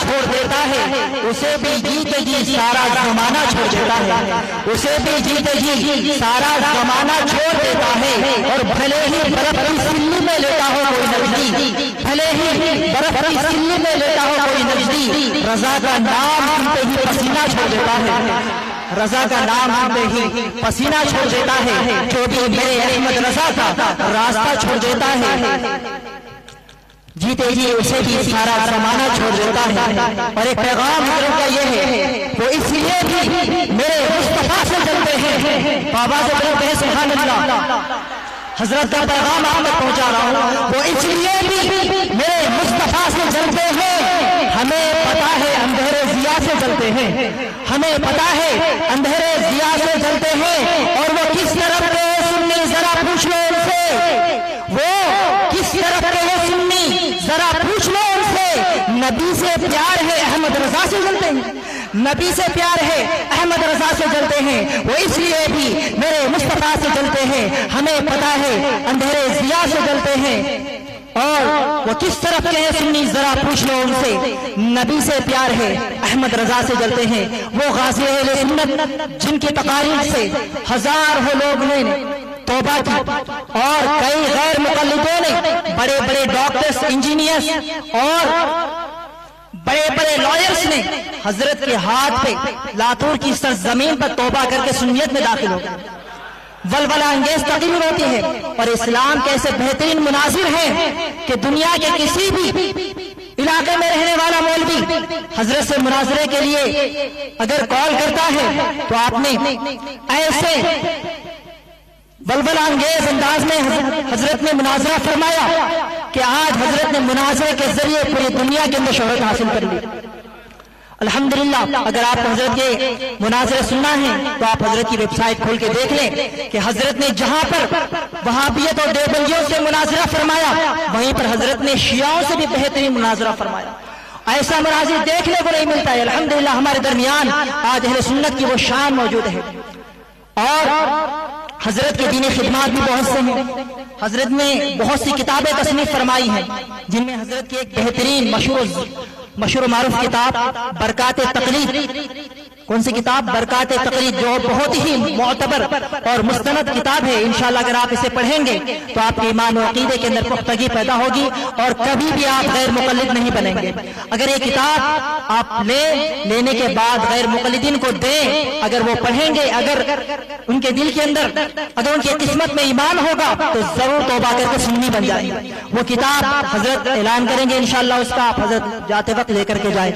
چھوڑ دیتا ہے اسے بھی جیتے جی سارا زمانہ چھوڑ دیتا ہے، اسے بھی جیتے جی سارا زمانہ چھوڑ دیتا ہے، اور بھلے ہی برف کی سلی میں لیتا ہو کوئی نجدی، بھلے ہی برف کی سلی میں لیتا ہو کوئی نجدی، رضا کا نام سنتے ہی پسینہ چھوڑ دیتا ہے، رضا کا نام سنتے ہی پسینہ چھوڑ دیتا ہے، جو بھی میرے احمد رضا کا راستہ چھوڑ دیتا ہے جیتے جی اسے بھی سارا زمانہ چھوڑ دیتا ہے۔ اور ایک پیغام حضرت کا یہ ہے، وہ اس لیے بھی میرے مصطفیٰ سے چلتے ہیں، بابا سے بولتے ہیں سبحان اللہ، حضرت کا پیغام آپ تک پہنچا رہا ہوں، وہ اس لیے بھی میرے مصطفیٰ سے چلتے ہیں، ہمیں پتا ہے اندھیرے ضیا سے چلتے ہیں، ہمیں پتا ہے اندھیرے ضیا سے چلتے ہیں، اور وہ کس طرف گئے سنی ذرا پوچھ لو ان سے، وہ کس طرف گئے سنی ذرا پوچھ لو ان سے، نبی سے پیار ہے احمد رضا سے چلتے ہیں، نبی سے پیار ہے احمد رضا سے چلتے ہیں، وہ اس لیے بھی میرے مصطفیٰ سے چلتے ہیں، ہمیں پتا ہے اندھیرے ضیا سے چلتے ہیں، اور وہ کس طرف کے ہیں سنی ذرا پوچھ لو ان سے، نبی سے پیار ہے احمد رضا سے چلتے ہیں، وہ غازی اہل سنت جن کی تقاریر سے ہزاروں لوگ نے توبہ کی، اور کئی غیر مقلدوں نے، بڑے بڑے ڈاکٹرز، انجینئرز اور بڑے بڑے لائرز نے حضرت کے ہاتھ پہ لاتور کی سرزمین پر توبہ کر کے سنیت میں داخل ہو گئے۔ ولولہ انگیز تقریر ہوتی ہے، اور اسلام کے ایسے بہترین مناظر ہیں کہ دنیا کے کسی بھی علاقے میں رہنے والا مولوی حضرت سے مناظرے کے لیے اگر کال کرتا ہے تو آپ نے ایسے ولولہ انگیز انداز میں حضرت نے مناظرہ فرمایا کہ آج حضرت نے مناظرے کے ذریعے پوری دنیا کے اندر شہرت حاصل کر لی۔ الحمدللہ، اگر آپ حضرت کے مناظرے سننا ہے تو آپ حضرت کی ویب سائٹ کھول کے دیکھ لیں کہ حضرت نے جہاں پر وہابیت اور دیوبندیوں سے مناظرہ فرمایا، وہیں پر حضرت نے شیعوں سے بھی بہترین مناظرہ فرمایا۔ ایسا مناظر دیکھنے کو نہیں ملتا ہے۔ الحمدللہ ہمارے درمیان آج اہل سنت کی وہ شان موجود ہے، اور حضرت کے دینی خدمات بھی بہت سے ہیں۔ حضرت نے بہت سی کتابیں تصنیف فرمائی ہیں، جن میں حضرت کی ایک بہترین مشہور معروف کتاب برکات تقلید، کون سی کتاب؟ برکات تقلید، جو بہت ہی معتبر اور مستند کتاب ہے۔ انشاءاللہ اگر آپ اسے پڑھیں گے تو آپ کے ایمان و عقیدے کے اندر پختگی پیدا ہوگی، اور کبھی بھی آپ غیر مقلد نہیں بنیں گے۔ اگر یہ کتاب آپ لینے کے بعد غیر مقلدین کو دیں، اگر وہ پڑھیں گے، اگر ان کے دل کے اندر، اگر ان کی قسمت میں ایمان ہوگا تو ضرور توبہ کر کے سنی بن جائیں گے۔ وہ کتاب حضرت اعلان کریں گے انشاءاللہ، اس کا آپ حضرت جاتے وقت لے کر کے جائیں،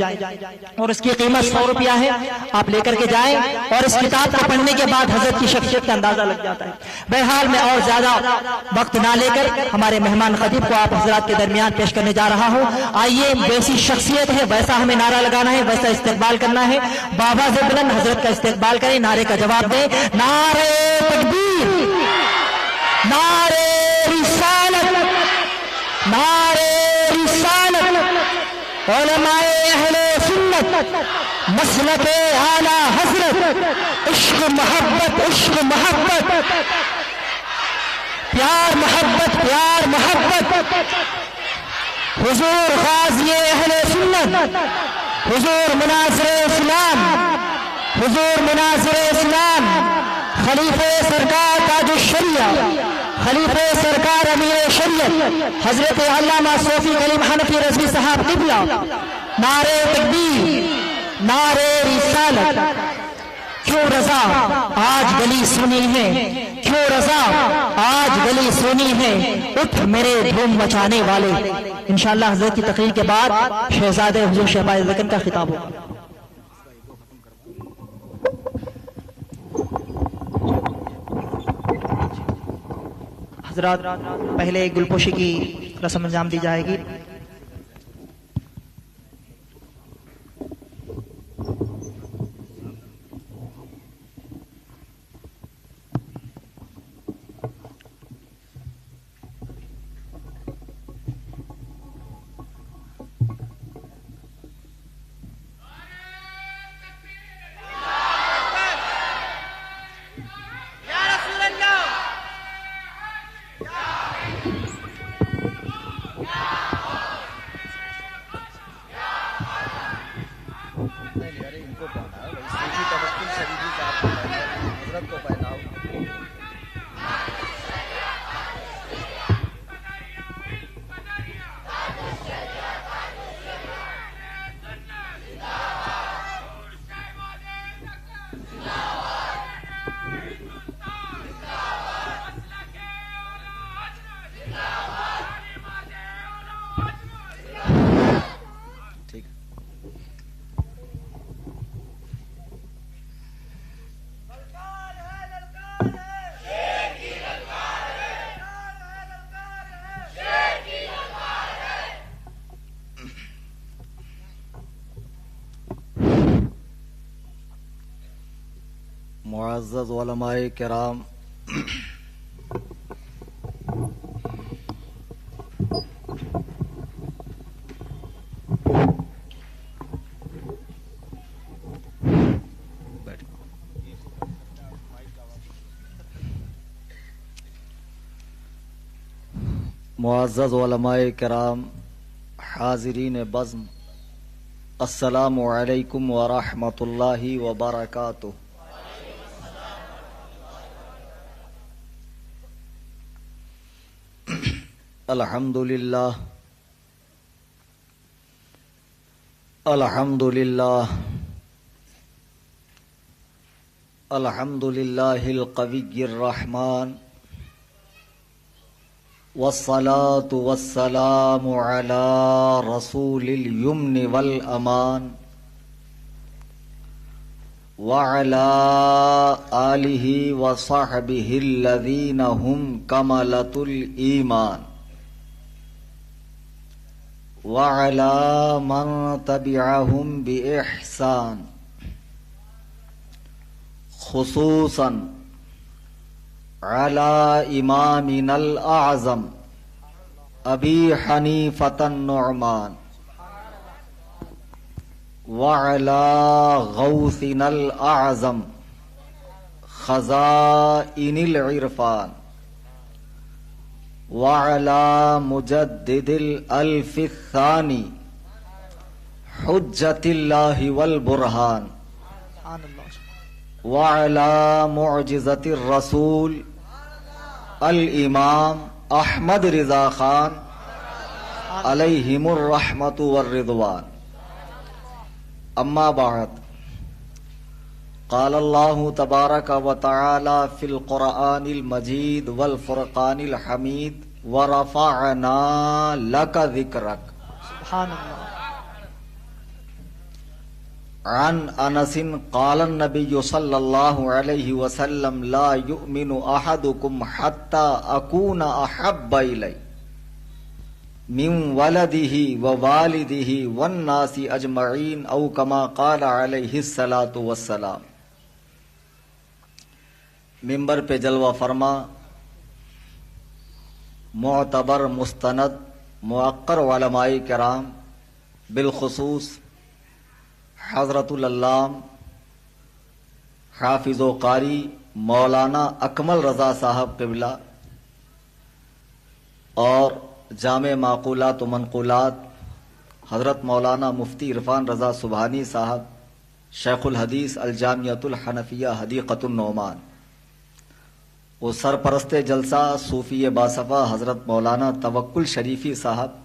اور اس کی قیمت 100 روپیہ ہے، آپ لے کر کے جائیں، اور اس کتاب کو پڑھنے کے بعد حضرت کی شخصیت کا اندازہ لگ جاتا ہے۔ بہرحال میں اور زیادہ وقت نہ لے کر ہمارے مہمان خطیب کو آپ حضرات کے درمیان پیش کرنے جا رہا ہوں۔ آئیے، ویسی شخصیت ہے، ویسا ہمیں نعرہ لگانا ہے، ویسا استقبال کرنا ہے۔ بابا سے بلند حضرت کا استقبال کریں، نعرے کا جواب دیں۔ نعرے تکبیر، نعرے رسالت، نعرے رسالت، علماء اہل سنت، مسلک اعلیٰ حضرت، عشق محبت، عشق محبت، پیار محبت، پیار محبت، حضور غازی اہل سنت، حضور مناظر اسلام، حضور مناظر اسلام، خلیفہ سرکار تاج الشریعہ، خلیفہ سرکار امیر شریعت حضرت علامہ صوفی کلیم حنفی رضوی صاحب قبلہ۔ نعرے تکبیر، نعرے رسالت۔ کیوں رضا آج گلی سنی ہے، کیوں رضا آج گلی سنی ہے، اٹھ میرے دھوم مچانے والے۔ انشاءاللہ حضرت کی تقریر کے بعد شہزادے حضور شہباز لکن کا خطاب ہوگا۔ حضرات، پہلے گلپوشی کی رسم انجام دی جائے گی۔ نہیں ارے ان کو پہنا صوفی توکل شریفی صاحب کو پہنا حضرت کو پہناؤ. معزز علماء کرام، معزز علماء کرام، حاضرین بزم، السلام علیکم ورحمۃ اللہ وبرکاتہ. الحمد للہ الحمد للہ الحمد للہ القوی الرحمن والصلاة والسلام علی رسول الیمن والامان وعلى آلہ وصحبہ الذین هم کملۃ الایمان وعلى من تبعهم بإحسان، خصوصا على إمامنا الأعظم أبي حنيفة النعمان وعلى غوثنا الأعظم خزائن العرفان وعلى مجدد الألف الثاني حجة الله والبرهان وعلى معجزة الرسول الإمام أحمد رضا خان عليهم الرحمة والرضوان. أما بعد، قال الله تبارك وتعالى في القرآن المجيد والفرقان الحميد ورفعنا لك ذكرك. سبحان الله. عن أنس قال النبي صلى الله عليه وسلم لا يؤمن أحدكم حتى أكون أحب إليه من ولده ووالده والناس أجمعين أو كما قال عليه الصلاة والسلام. ممبر پہ جلوہ فرما، معتبر مستند موقر علماء کرام، بالخصوص حضرت العلام حافظ و قاری مولانا اکمل رضا صاحب قبلہ اور جامع معقولات و منقولات حضرت مولانا مفتی عرفان رضا سبحانی صاحب، شیخ الحدیث الجامعۃ الحنفیہ حدیقۃ النعمان، وہ سرپرست جلسہ صوفی باصفا حضرت مولانا توکل شریفی صاحب،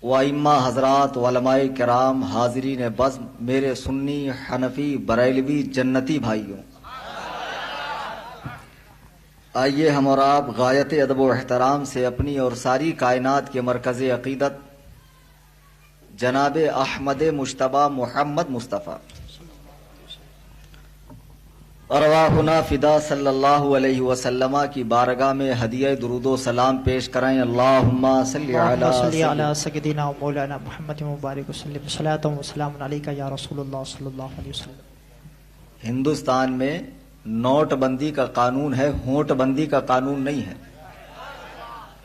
و ائمہ حضرات علماء کرام، حاضرین بزم، میرے سنی حنفی بریلوی جنتی بھائیوں، آئیے ہم اور آپ غایت ادب و احترام سے اپنی اور ساری کائنات کے مرکز عقیدت جناب احمد مجتبیٰ محمد مصطفیٰ ارواحنا فدا صلی اللہ علیہ وسلم کی بارگاہ میں ہدیہ درود و سلام پیش کرائیں. اللہم صلی علی سیدنا و مولانا محمد مبارک وسلم، صلاۃ و سلام علیک یا رسول اللہ صلی اللہ علیہ وسلم. ہندوستان میں نوٹ بندی کا قانون ہے، ہونٹ بندی کا قانون نہیں ہے.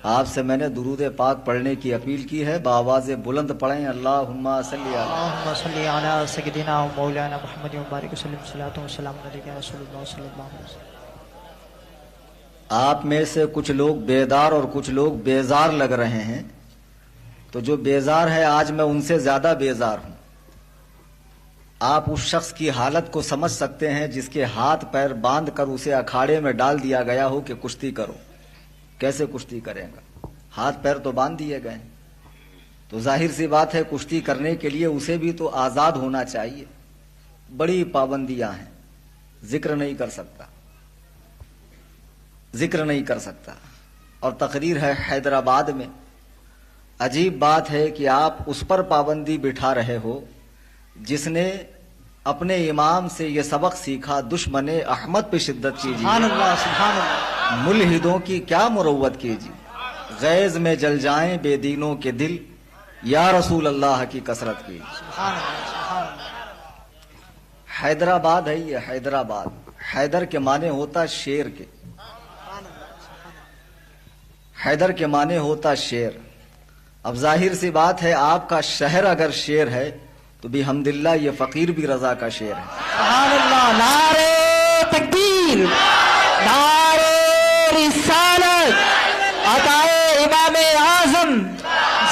آپ سے میں نے درود پاک پڑھنے کی اپیل کی ہے، بآواز بلند پڑھیں. اللہم صلی علی سیدنا و مولانا محمد مبارک وسلم، صلاۃ و سلام علیک یا رسول اللہ صلی اللہ علیہ وسلم. آپ میں سے کچھ لوگ بیدار اور کچھ لوگ بیزار لگ رہے ہیں، تو جو بیزار ہے آج میں ان سے زیادہ بیزار ہوں. آپ اس شخص کی حالت کو سمجھ سکتے ہیں جس کے ہاتھ پیر باندھ کر اسے اکھاڑے میں ڈال دیا گیا ہو کہ کشتی کرو. کیسے کشتی کرے گا؟ ہاتھ پیر تو باندھ دیے گئے. تو ظاہر سی بات ہے کشتی کرنے کے لیے اسے بھی تو آزاد ہونا چاہیے. بڑی پابندیاں ہیں. ذکر نہیں کر سکتا، ذکر نہیں کر سکتا. اور تقریر ہے حیدرآباد میں. عجیب بات ہے کہ آپ اس پر پابندی بٹھا رہے ہو جس نے اپنے امام سے یہ سبق سیکھا، دشمن احمد پہ شدت کیجیے، سبحان اللہ سبحان اللہ. ملحدوں کی کیا مروت کیجیے، غیظ میں جل جائیں بے دینوں کے دل، یا رسول اللہ کی کثرت کیجیے. سبحان اللہ سبحان اللہ. حیدرآباد ہے یہ حیدرآباد. حیدر کے معنی ہوتا شیر کے، حیدر کے معنی ہوتا شیر. اب ظاہر سی بات ہے آپ کا شہر اگر شیر ہے تو بھی حمدللہ یہ فقیر بھی رضا کا شیر ہے. سبحان اللہ. نعرہ تکبیر، نعرہ رسالت، عطائے امام اعظم،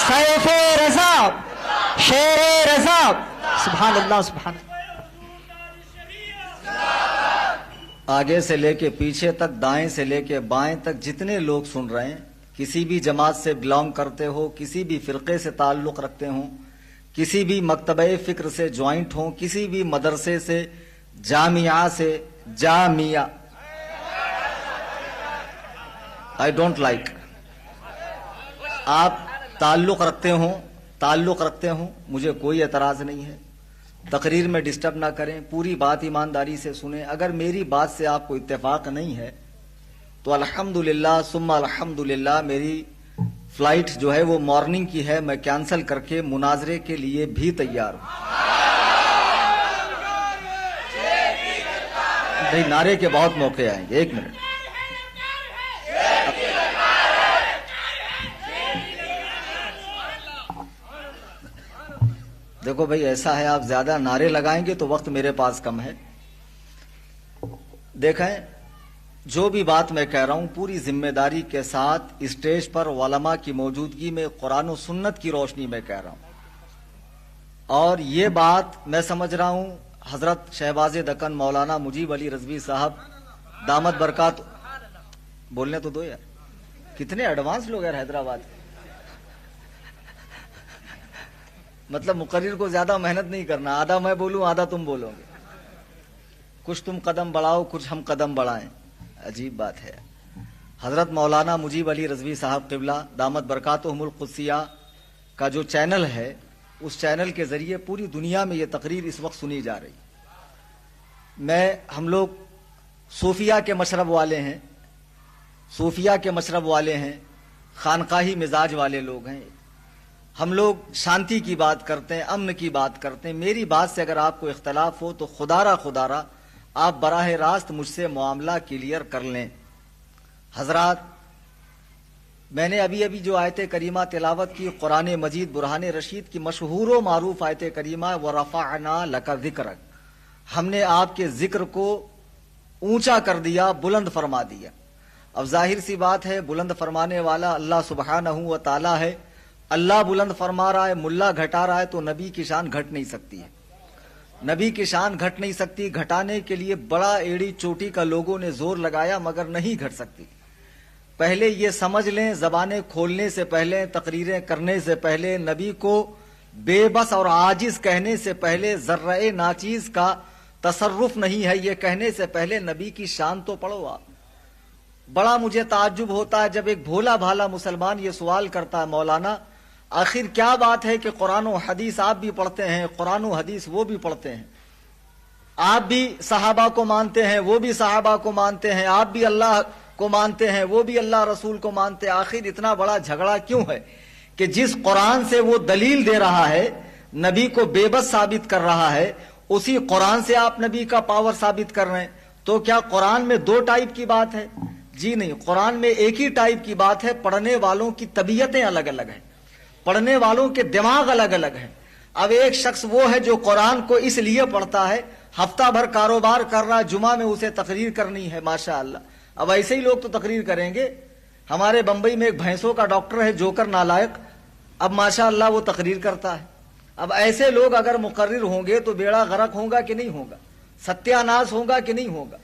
سیف رضا، شیر رضا. سبحان اللہ سبحان اللہ. آگے سے لے کے پیچھے تک، دائیں سے لے کے بائیں تک جتنے لوگ سن رہے ہیں، کسی بھی جماعت سے بلانگ کرتے ہو، کسی بھی فرقے سے تعلق رکھتے ہوں، کسی بھی مکتبہ فکر سے جوائنٹ ہوں، کسی بھی مدرسے سے، جامعہ سے، جامعہ I don't like، آپ تعلق رکھتے ہوں، مجھے کوئی اعتراض نہیں ہے. تقریر میں ڈسٹرب نہ کریں، پوری بات ایمانداری سے سنیں. اگر میری بات سے آپ کو اتفاق نہیں ہے تو الحمدللہ ثم الحمدللہ میری فلائٹ جو ہے وہ مارننگ کی ہے، میں کینسل کر کے مناظرے کے لیے بھی تیار ہوں. نہیں، نعرے کے بہت موقع آئیں گے. ایک منٹ. دیکھو بھائی، ایسا ہے آپ زیادہ نعرے لگائیں گے تو وقت میرے پاس کم ہے. دیکھیں، جو بھی بات میں کہہ رہا ہوں پوری ذمہ داری کے ساتھ اسٹیج پر علماء کی موجودگی میں قرآن و سنت کی روشنی میں کہہ رہا ہوں. اور یہ بات میں سمجھ رہا ہوں حضرت شہباز دکن مولانا مجیب علی رضوی صاحب دامت برکات، بولنے تو دو یار، کتنے ایڈوانس لوگ ہیں حیدرآباد کے. مطلب مقرر کو زیادہ محنت نہیں کرنا، آدھا میں بولوں آدھا تم بولو گے. کچھ تم قدم بڑھاؤ کچھ ہم قدم بڑھائیں. عجیب بات ہے. حضرت مولانا مجیب علی رضوی صاحب قبلہ دامت برکاتہم القدسیہ کا جو چینل ہے، اس چینل کے ذریعے پوری دنیا میں یہ تقریر اس وقت سنی جا رہی. ہم لوگ صوفیہ کے مشرب والے ہیں، صوفیہ کے مشرب والے ہیں، خانقاہی مزاج والے لوگ ہیں. ہم لوگ شانتی کی بات کرتے ہیں، امن کی بات کرتے ہیں. میری بات سے اگر آپ کو اختلاف ہو تو خدا را آپ براہ راست مجھ سے معاملہ کلیئر کر لیں. حضرات، میں نے ابھی جو آیت کریمہ تلاوت کی، قرآن مجید برہان رشید کی مشہور و معروف آیت کریمہ وَرَفَعْنَا لَكَ ذِكْرَكَ، ہم نے آپ کے ذکر کو اونچا کر دیا، بلند فرما دیا. اب ظاہر سی بات ہے بلند فرمانے والا اللہ سبحانہ و تعالی ہے. اللہ بلند فرما رہا ہے، ملا گھٹا رہا ہے تو نبی کی شان گھٹ نہیں سکتی ہے. نبی کی شان گھٹ نہیں سکتی. گھٹانے کے لیے بڑا ایڑی چوٹی کا لوگوں نے زور لگایا مگر نہیں گھٹ سکتی. پہلے یہ سمجھ لیں، زبانیں کھولنے سے پہلے، تقریریں کرنے سے پہلے، نبی کو بے بس اور عاجز کہنے سے پہلے، ذرہ ناچیز کا تصرف نہیں ہے یہ کہنے سے پہلے نبی کی شان تو پڑھو آپ. بڑا مجھے تعجب ہوتا ہے جب ایک بھولا بھالا مسلمان یہ سوال کرتا ہے، مولانا آخر کیا بات ہے کہ قرآن و حدیث آپ بھی پڑھتے ہیں، قرآن و حدیث وہ بھی پڑھتے ہیں، آپ بھی صحابہ کو مانتے ہیں وہ بھی صحابہ کو مانتے ہیں، آپ بھی اللہ کو مانتے ہیں وہ بھی اللہ رسول کو مانتے ہیں، آخر اتنا بڑا جھگڑا کیوں ہے کہ جس قرآن سے وہ دلیل دے رہا ہے، نبی کو بے بس ثابت کر رہا ہے، اسی قرآن سے آپ نبی کا پاور ثابت کر رہے ہیں. تو کیا قرآن میں دو ٹائپ کی بات ہے؟ جی نہیں، قرآن میں ایک ہی ٹائپ کی بات ہے. پڑھنے والوں کی طبیعتیں الگ الگ ہیں، پڑھنے والوں کے دماغ الگ الگ ہیں. اب ایک شخص وہ ہے جو قرآن کو اس لیے پڑھتا ہے، ہفتہ بھر کاروبار کر رہا، جمعہ میں اسے تقریر کرنی ہے، ماشاءاللہ. اب ایسے ہی لوگ تو تقریر کریں گے. ہمارے بمبئی میں ایک بھینسوں کا ڈاکٹر ہے، جوکر نالائق، اب ماشاءاللہ وہ تقریر کرتا ہے. اب ایسے لوگ اگر مقرر ہوں گے تو بیڑا غرق ہوگا کہ نہیں ہوگا, ستیہ ناش ہوگا کہ نہیں ہوگا.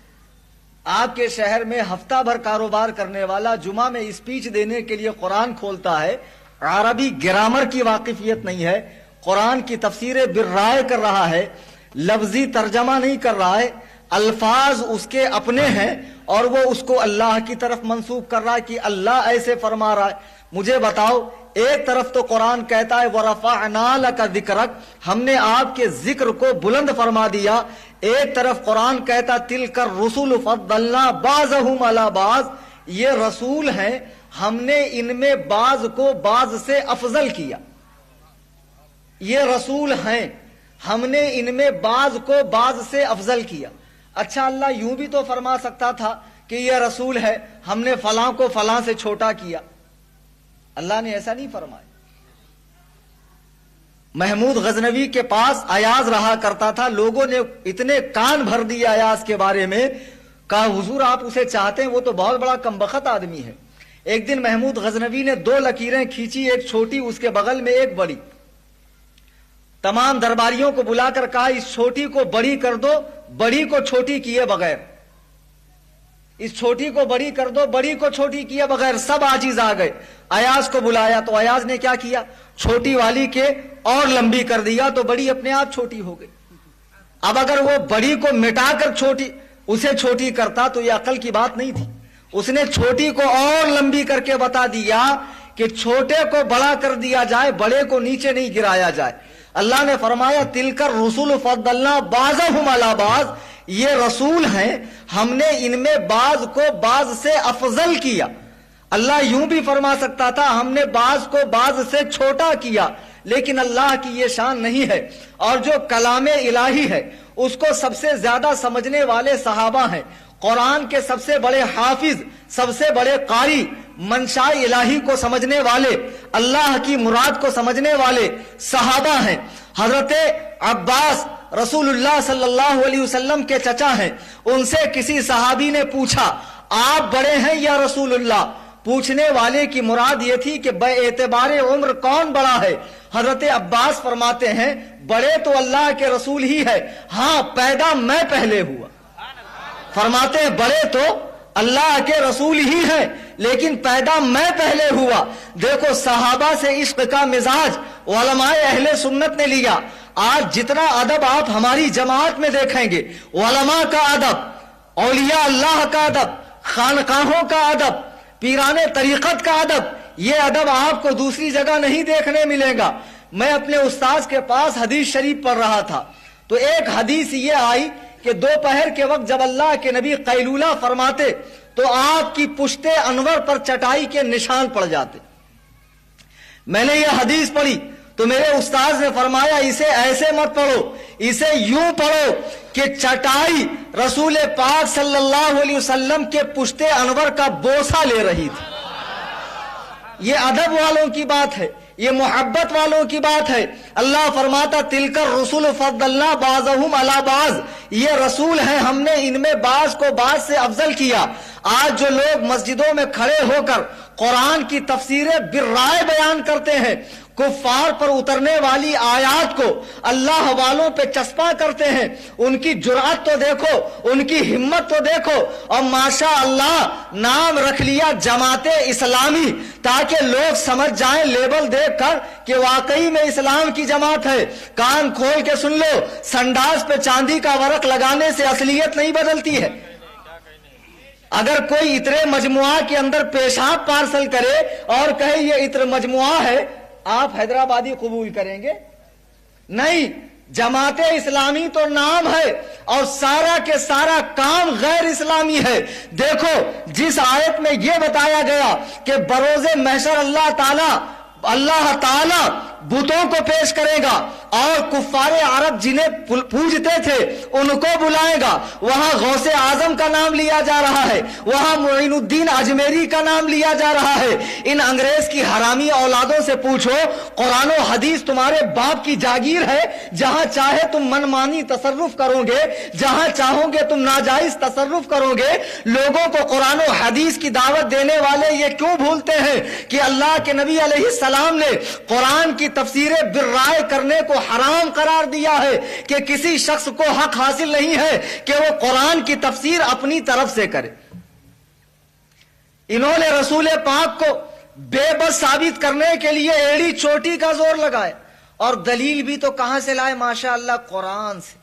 آپ کے شہر میں ہفتہ بھر کاروبار کرنے والا جمعہ میں اسپیچ دینے کے لیے قرآن کھولتا ہے, عربی گرامر کی واقفیت نہیں ہے, قرآن کی تفسیر بالرائے کر رہا ہے, لفظی ترجمہ نہیں کر رہا ہے, الفاظ اس کے اپنے ہیں اور وہ اس کو اللہ کی طرف منسوب کر رہا ہے کہ اللہ ایسے فرما رہا ہے. مجھے بتاؤ, ایک طرف تو قرآن کہتا ہے وَرَفَعْنَا لَكَ ذِكْرَكَ, ہم نے آپ کے ذکر کو بلند فرما دیا, ایک طرف قرآن کہتا تِلْكَ الرُّسُلُ فَضَّلْنَا بَعْضَهُمْ عَلَى بَعْضٍ, یہ رسول ہیں, ہم نے ان میں بعض کو بعض سے افضل کیا. یہ رسول ہیں, ہم نے ان میں بعض کو بعض سے افضل کیا. اچھا, اللہ یوں بھی تو فرما سکتا تھا کہ یہ رسول ہے, ہم نے فلاں کو فلاں سے چھوٹا کیا. اللہ نے ایسا نہیں فرمایا. محمود غزنوی کے پاس ایاز رہا کرتا تھا, لوگوں نے اتنے کان بھر دیے ایاز کے بارے میں, کہا حضور آپ اسے چاہتے ہیں, وہ تو بہت بڑا کمبخت آدمی ہے. ایک دن محمود غزنوی نے 2 لکیریں کھینچی, ایک چھوٹی اس کے بغل میں ایک بڑی. تمام درباریوں کو بلا کر کہا اس چھوٹی کو بڑی کر دو, بڑی کو چھوٹی کیے بغیر. اس چھوٹی کو بڑی کر دو, بڑی کو چھوٹی کیے بغیر. سب عاجز آ گئے. ایاز کو بلایا تو ایاز نے کیا کیا, چھوٹی والی کے اور لمبی کر دیا تو بڑی اپنے آپ چھوٹی ہو گئی. اب اگر وہ بڑی کو مٹا کر اسے چھوٹی کرتا تو یہ عقل کی بات نہیں تھی. اس نے چھوٹی کو اور لمبی کر کے بتا دیا کہ چھوٹے کو بڑا کر دیا جائے, بڑے کو نیچے نہیں گرایا جائے. اللہ نے فرمایا تِلْكَ الرُّسُلُ فَضَّلْنَا بَعْضَهُمْ عَلَى بَعْضٍ, یہ رسول ہیں, ہم نے ان میں بعض کو بعض سے افضل کیا. اللہ یوں بھی فرما سکتا تھا ہم نے بعض کو بعض سے چھوٹا کیا, لیکن اللہ کی یہ شان نہیں ہے. اور جو کلام الہی ہے اس کو سب سے زیادہ سمجھنے والے صحابہ ہیں. قرآن کے سب سے بڑے حافظ, سب سے بڑے قاری, منشاء الہی کو سمجھنے والے, اللہ کی مراد کو سمجھنے والے صحابہ ہیں. حضرت عباس رسول اللہ صلی اللہ علیہ وسلم کے چچا ہیں. ان سے کسی صحابی نے پوچھا آپ بڑے ہیں یا رسول اللہ؟ پوچھنے والے کی مراد یہ تھی کہ بے اعتبار عمر کون بڑا ہے؟ حضرت عباس فرماتے ہیں بڑے تو اللہ کے رسول ہی ہے, ہاں پیدا میں پہلے ہوا. فرماتے ہیں بڑے تو اللہ کے رسول ہی ہیں لیکن پیدا میں پہلے ہوا. دیکھو صحابہ سے عشق کا مزاج علماء اہل سنت نے لیا. آج جتنا ادب آپ ہماری جماعت میں دیکھیں گے, علماء کا ادب, اولیاء اللہ کا ادب, خانقاہوں کا ادب, پیران طریقت کا ادب, یہ ادب آپ کو دوسری جگہ نہیں دیکھنے ملے گا. میں اپنے استاذ کے پاس حدیث شریف پڑھ رہا تھا تو ایک حدیث یہ آئی کہ دوپہر کے وقت جب اللہ کے نبی قیلولہ فرماتے تو آپ کی پشت انور پر چٹائی کے نشان پڑ جاتے. میں نے یہ حدیث پڑھی تو میرے استاذ نے فرمایا اسے ایسے مت پڑھو, اسے یوں پڑھو کہ چٹائی رسول پاک صلی اللہ علیہ وسلم کے پشت انور کا بوسہ لے رہی تھی. یہ ادب والوں کی بات ہے, یہ محبت والوں کی بات ہے. اللہ فرماتا تِلْكَ الرُّسُلُ فَضَّلْنَا بَعْضَهُمْ عَلَى بَعْضٍ, یہ رسول ہیں ہم نے ان میں بعض کو بعض سے افضل کیا. آج جو لوگ مسجدوں میں کھڑے ہو کر قرآن کی تفسیریں بالرائے بیان کرتے ہیں, کفار پر اترنے والی آیات کو اللہ والوں پہ چسپاں کرتے ہیں, ان کی جرأت تو دیکھو, ان کی ہمت تو دیکھو. اور ماشاء اللہ نام رکھ لیا جماعت اسلامی تاکہ لوگ سمجھ جائیں لیبل دیکھ کر کہ واقعی میں اسلام کی جماعت ہے. کان کھول کے سن لو, سنڈاس پہ چاندی کا ورق لگانے سے اصلیت نہیں بدلتی ہے. اگر کوئی عطر مجموعہ کے اندر پیشاب پارسل کرے اور کہے یہ عطر مجموعہ ہے, آپ حیدرآبادی قبول کریں گے؟ نہیں. جماعت اسلامی تو نام ہے اور سارا کے سارا کام غیر اسلامی ہے. دیکھو جس آیت میں یہ بتایا گیا کہ بروز محشر اللہ تعالی بتوں کو پیش کرے گا اور کفار عرب جنہیں پوجتے تھے ان کو بلائے گا, وہاں غوث اعظم کا نام لیا جا رہا ہے, وہاں معین الدین اجمیری کا نام لیا جا رہا ہے. ان انگریز کی حرامی اولادوں سے پوچھو قرآن و حدیث تمہارے باپ کی جاگیر ہے, جہاں چاہے تم منمانی تصرف کرو گے, جہاں چاہو گے تم ناجائز تصرف کرو گے. لوگوں کو قرآن و حدیث کی دعوت دینے والے یہ کیوں بھولتے ہیں کہ اللہ کے نبی علیہ السلام نے قرآن کی تفسیریں بالرائے کرنے کو حرام قرار دیا ہے کہ کسی شخص کو حق حاصل نہیں ہے کہ وہ قرآن کی تفسیر اپنی طرف سے کرے. انہوں نے رسول پاک کو بے بس ثابت کرنے کے لیے ایڑی چوٹی کا زور لگایا, اور دلیل بھی تو کہاں سے لائے؟ ماشاء اللہ قرآن سے.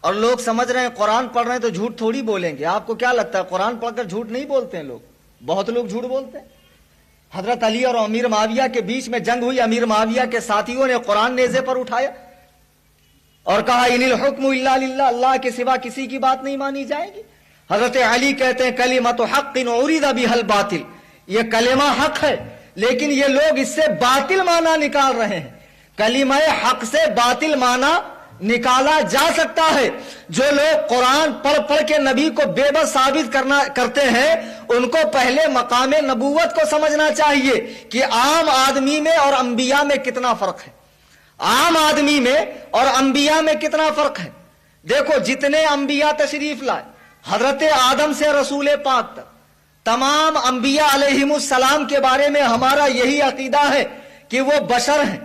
اور لوگ سمجھ رہے ہیں قرآن پڑھ رہے ہیں تو جھوٹ تھوڑی بولیں گے. آپ کو کیا لگتا ہے قرآن پڑھ کر جھوٹ نہیں بولتے ہیں لوگ؟ بہت لوگ جھوٹ بولتے ہیں. حضرت علی اور امیر معاویہ کے بیچ میں جنگ ہوئی, امیر معاویہ کے ساتھیوں نے قرآن نیزے پر اٹھایا اور کہا ان الحکم الا للہ, اللہ کے سوا کسی کی بات نہیں مانی جائے گی. حضرت علی کہتے ہیں کلمۃ حق ارید بها الباطل, یہ کلمہ حق ہے لیکن یہ لوگ اس سے باطل معنی نکال رہے ہیں. کلمہ حق سے باطل معنی نکالا جا سکتا ہے. جو لوگ قرآن پڑھ پڑھ کے نبی کو بے بس ثابت کرتے ہیں ان کو پہلے مقام نبوت کو سمجھنا چاہیے کہ عام آدمی میں اور انبیاء میں کتنا فرق ہے. عام آدمی میں اور انبیاء میں کتنا فرق ہے. دیکھو جتنے انبیاء تشریف لائے, حضرت آدم سے رسول پاک تک, تمام انبیاء علیہم السلام کے بارے میں ہمارا یہی عقیدہ ہے کہ وہ بشر ہیں,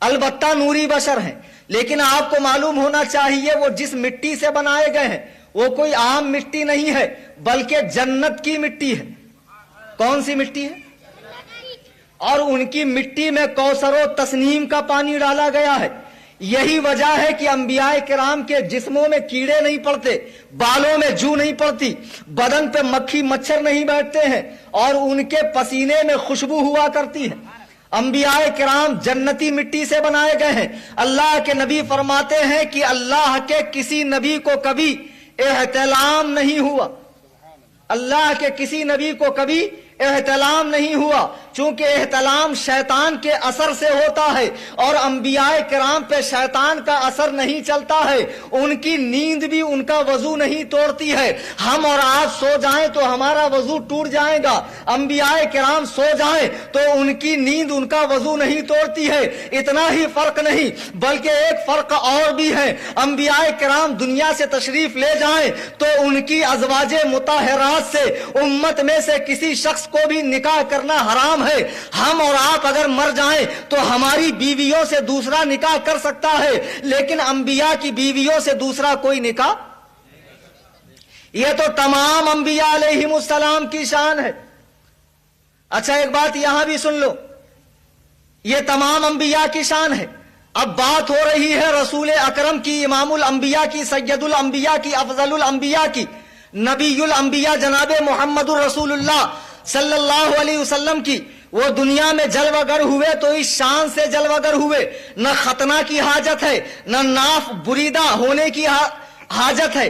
البتہ نوری بشر ہیں. لیکن آپ کو معلوم ہونا چاہیے وہ جس مٹی سے بنائے گئے ہیں وہ کوئی عام مٹی نہیں ہے بلکہ جنت کی مٹی ہے. کون سی مٹی ہے؟ اور ان کی مٹی میں کوثر و تسنیم کا پانی ڈالا گیا ہے. یہی وجہ ہے کہ انبیاء کرام کے جسموں میں کیڑے نہیں پڑتے, بالوں میں جو نہیں پڑتی, بدن پہ مکھی مچھر نہیں بیٹھتے ہیں, اور ان کے پسینے میں خوشبو ہوا کرتی ہے. انبیاء کرام جنتی مٹی سے بنائے گئے ہیں. اللہ کے نبی فرماتے ہیں کہ اللہ کے کسی نبی کو کبھی احتلام نہیں ہوا, اللہ کے کسی نبی کو کبھی احتلام نہیں ہوا, چونکہ احتلام شیطان کے اثر سے ہوتا ہے اور انبیاء کرام پہ شیطان کا اثر نہیں چلتا ہے. ان کی نیند بھی ان کا وضو نہیں توڑتی ہے. ہم اور آپ سو جائیں تو ہمارا وضو ٹوٹ جائے گا, انبیاء کرام سو جائیں تو ان کی نیند ان کا وضو نہیں توڑتی ہے. اتنا ہی فرق نہیں بلکہ ایک فرق اور بھی ہے. انبیاء کرام دنیا سے تشریف لے جائیں تو ان کی ازواج مطہرات سے, امت میں سے کسی شخص کو بھی نکاح کرنا حرام ہے. ہم اور آپ اگر مر جائیں تو ہماری بیویوں سے دوسرا نکاح کر سکتا ہے, لیکن انبیاء کی بیویوں سے دوسرا کوئی نکاح. یہ تو تمام انبیاء علیہم السلام کی شان ہے. اچھا ایک بات یہاں بھی سن لو, یہ تمام انبیاء کی شان ہے. اب بات ہو رہی ہے رسول اکرم کی, امام الانبیاء کی, سید الانبیاء کی, افضل الانبیاء کی, نبی الانبیاء جناب محمد الرسول اللہ صلی اللہ علیہ وسلم کی. وہ دنیا میں جلوگر ہوئے تو اس شان سے جلوگر ہوئے, نہ ختنہ کی حاجت ہے, نہ ناف بریدہ ہونے کی حاجت ہے.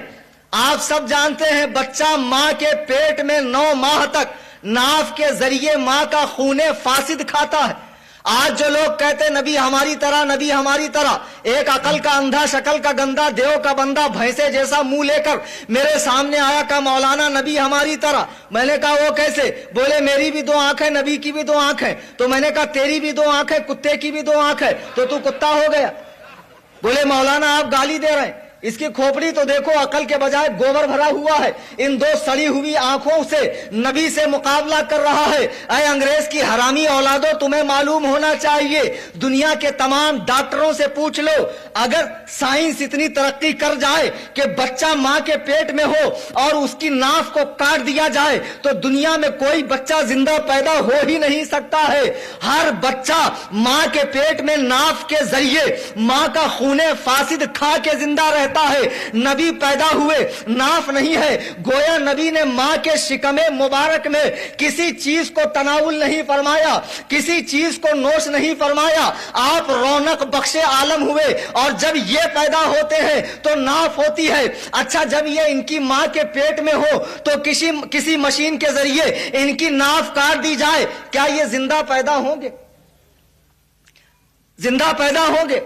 آپ سب جانتے ہیں بچہ ماں کے پیٹ میں 9 ماہ تک ناف کے ذریعے ماں کا خون فاسد کھاتا ہے. آج جو لوگ کہتے ہیں نبی ہماری طرح, نبی ہماری طرح, ایک عقل کا اندھا, شکل کا گندا, دیو کا بندہ, بھینسے جیسا منہ لے کر میرے سامنے آیا, کہا مولانا نبی ہماری طرح. میں نے کہا وہ کیسے؟ بولے میری بھی 2 آنکھ ہے, نبی کی بھی 2 آنکھ ہے. تو میں نے کہا تیری بھی 2 آنکھ ہے, کتے کی بھی 2 آنکھ ہے, تو تو کتا ہو گیا. بولے مولانا آپ گالی دے رہے ہیں, اس کی کھوپڑی تو دیکھو عقل کے بجائے گوبر بھرا ہوا ہے. ان 2 سڑی ہوئی آنکھوں سے نبی سے مقابلہ کر رہا ہے. اے انگریز کی حرامی اولادوں, تمہیں معلوم ہونا چاہیے, دنیا کے تمام ڈاکٹروں سے پوچھ لو, اگر سائنس اتنی ترقی کر جائے کہ بچہ ماں کے پیٹ میں ہو اور اس کی ناف کو کاٹ دیا جائے تو دنیا میں کوئی بچہ زندہ پیدا ہو ہی نہیں سکتا ہے. ہر بچہ ماں کے پیٹ میں ناف کے ذریعے ماں کا خون فاسد کھا کے زندہ رہتا ہے. نبی پیدا ہوئے, ناف نہیں ہے. گویا نبی نے ماں کے شکم مبارک میں کسی چیز کو تناول نہیں فرمایا, کسی چیز کو نوش نہیں فرمایا. آپ رونق بخش عالم ہوئے, اور جب یہ پیدا ہوتے ہیں تو ناف ہوتی ہے. اچھا جب یہ ان کی ماں کے پیٹ میں ہو تو کسی مشین کے ذریعے ان کی ناف کاٹ دی جائے, کیا یہ زندہ پیدا ہوں گے؟ زندہ پیدا ہوں گے؟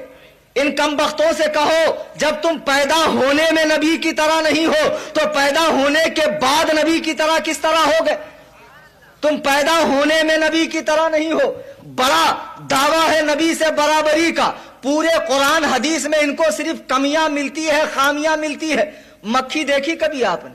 ان کم بختوں سے کہو جب تم پیدا ہونے میں نبی کی طرح نہیں ہو تو پیدا ہونے کے بعد نبی کی طرح کس طرح ہو گئے؟ تم پیدا ہونے میں نبی کی طرح نہیں ہو. بڑا دعویٰ ہے نبی سے برابری کا. پورے قرآن حدیث میں ان کو صرف کمیاں ملتی ہے, خامیاں ملتی ہے. مکھی دیکھی کبھی آپ نے؟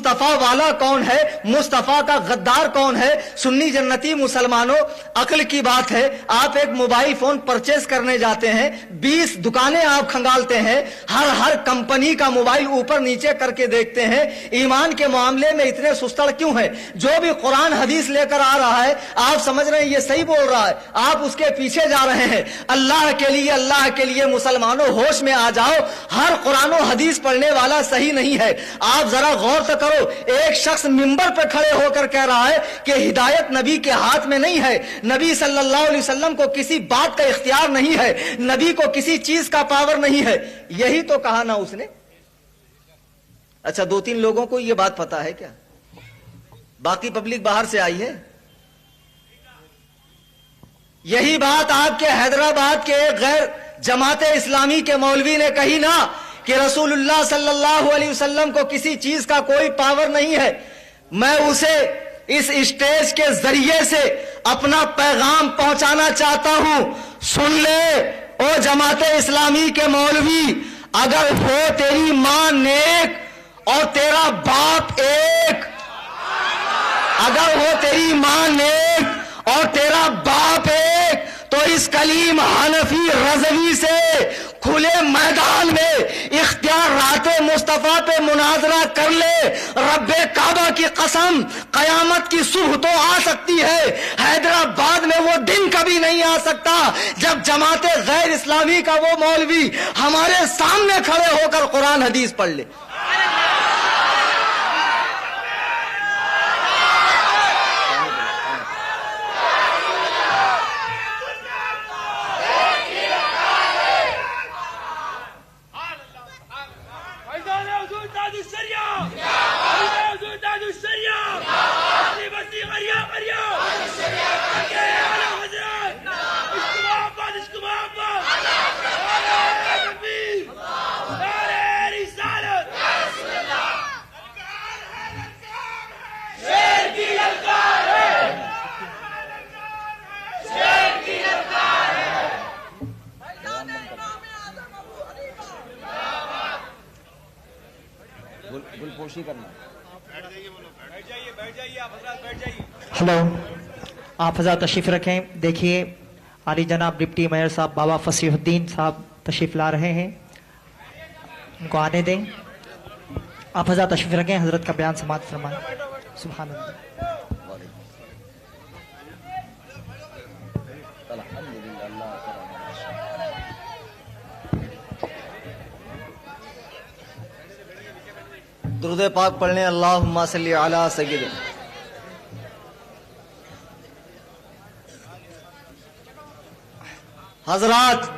مصطفیٰ والا کون ہے, مصطفیٰ کا غدار کون ہے. سنی جنتی مسلمانوں, عقل کی بات ہے, آپ ایک موبائل فون پرچیز کرنے جاتے ہیں, 20 دکانیں آپ کھنگالتے ہیں, ہر کمپنی کا موبائل اوپر نیچے کر کے دیکھتے ہیں. ایمان کے معاملے میں اتنے سستڑ کیوں ہیں؟ جو بھی قرآن حدیث لے کر آ رہا ہے آپ سمجھ رہے ہیں یہ صحیح بول رہا ہے, آپ اس کے پیچھے جا رہے ہیں. اللہ کے لیے مسلمانوں ہوش میں آ جاؤ, ہر قرآن و حدیث پڑھنے والا صحیح نہیں ہے. آپ ذرا غور تو کرو, ایک شخص منبر پہ کھڑے ہو کر کہہ رہا ہے کہ ہدایت نبی کے ہاتھ میں نہیں ہے, نبی صلی اللہ علیہ وسلم کو کسی بات کا اختیار نہیں ہے, نبی کو کسی چیز کا پاور نہیں ہے. یہی تو کہا نا اس نے. اچھا 2-3 لوگوں کو یہ بات پتا ہے کیا؟ باقی پبلک باہر سے آئی ہے. یہی بات آپ کے حیدرآباد کے غیر جماعت اسلامی کے مولوی نے کہی نا کہ رسول اللہ صلی اللہ علیہ وسلم کو کسی چیز کا کوئی پاور نہیں ہے. میں اسے اس اسٹیج کے ذریعے سے اپنا پیغام پہنچانا چاہتا ہوں. سن لے او جماعت اسلامی کے مولوی, اگر ہو تیری ماں نیک اور تیرا باپ ایک, اگر ہو تیری ماں نیک اور تیرا باپ ایک, تو اس کلیم حنفی رضوی سے کھلے میدان میں اختیارات مصطفیٰ پہ مناظرہ کر لے. رب کعبہ کی قسم, قیامت کی صبح تو آ سکتی ہے, حیدرآباد میں وہ دن کبھی نہیں آ سکتا جب جماعت غیر اسلامی کا وہ مولوی ہمارے سامنے کھڑے ہو کر قرآن حدیث پڑھ لے. ہلو, آپ حضرات تشریف رکھیں. دیکھیے عالی جناب ڈپٹی میئر صاحب بابا فصیح الدین صاحب تشریف لا رہے ہیں, ان کو آنے دیں. آپ حضرات تشریف رکھیں, حضرت کا بیان سماعت فرمائیں. سبحان اللہ. درود پاک پڑھنے. اللہم صلی علی سیدنا. حضرات,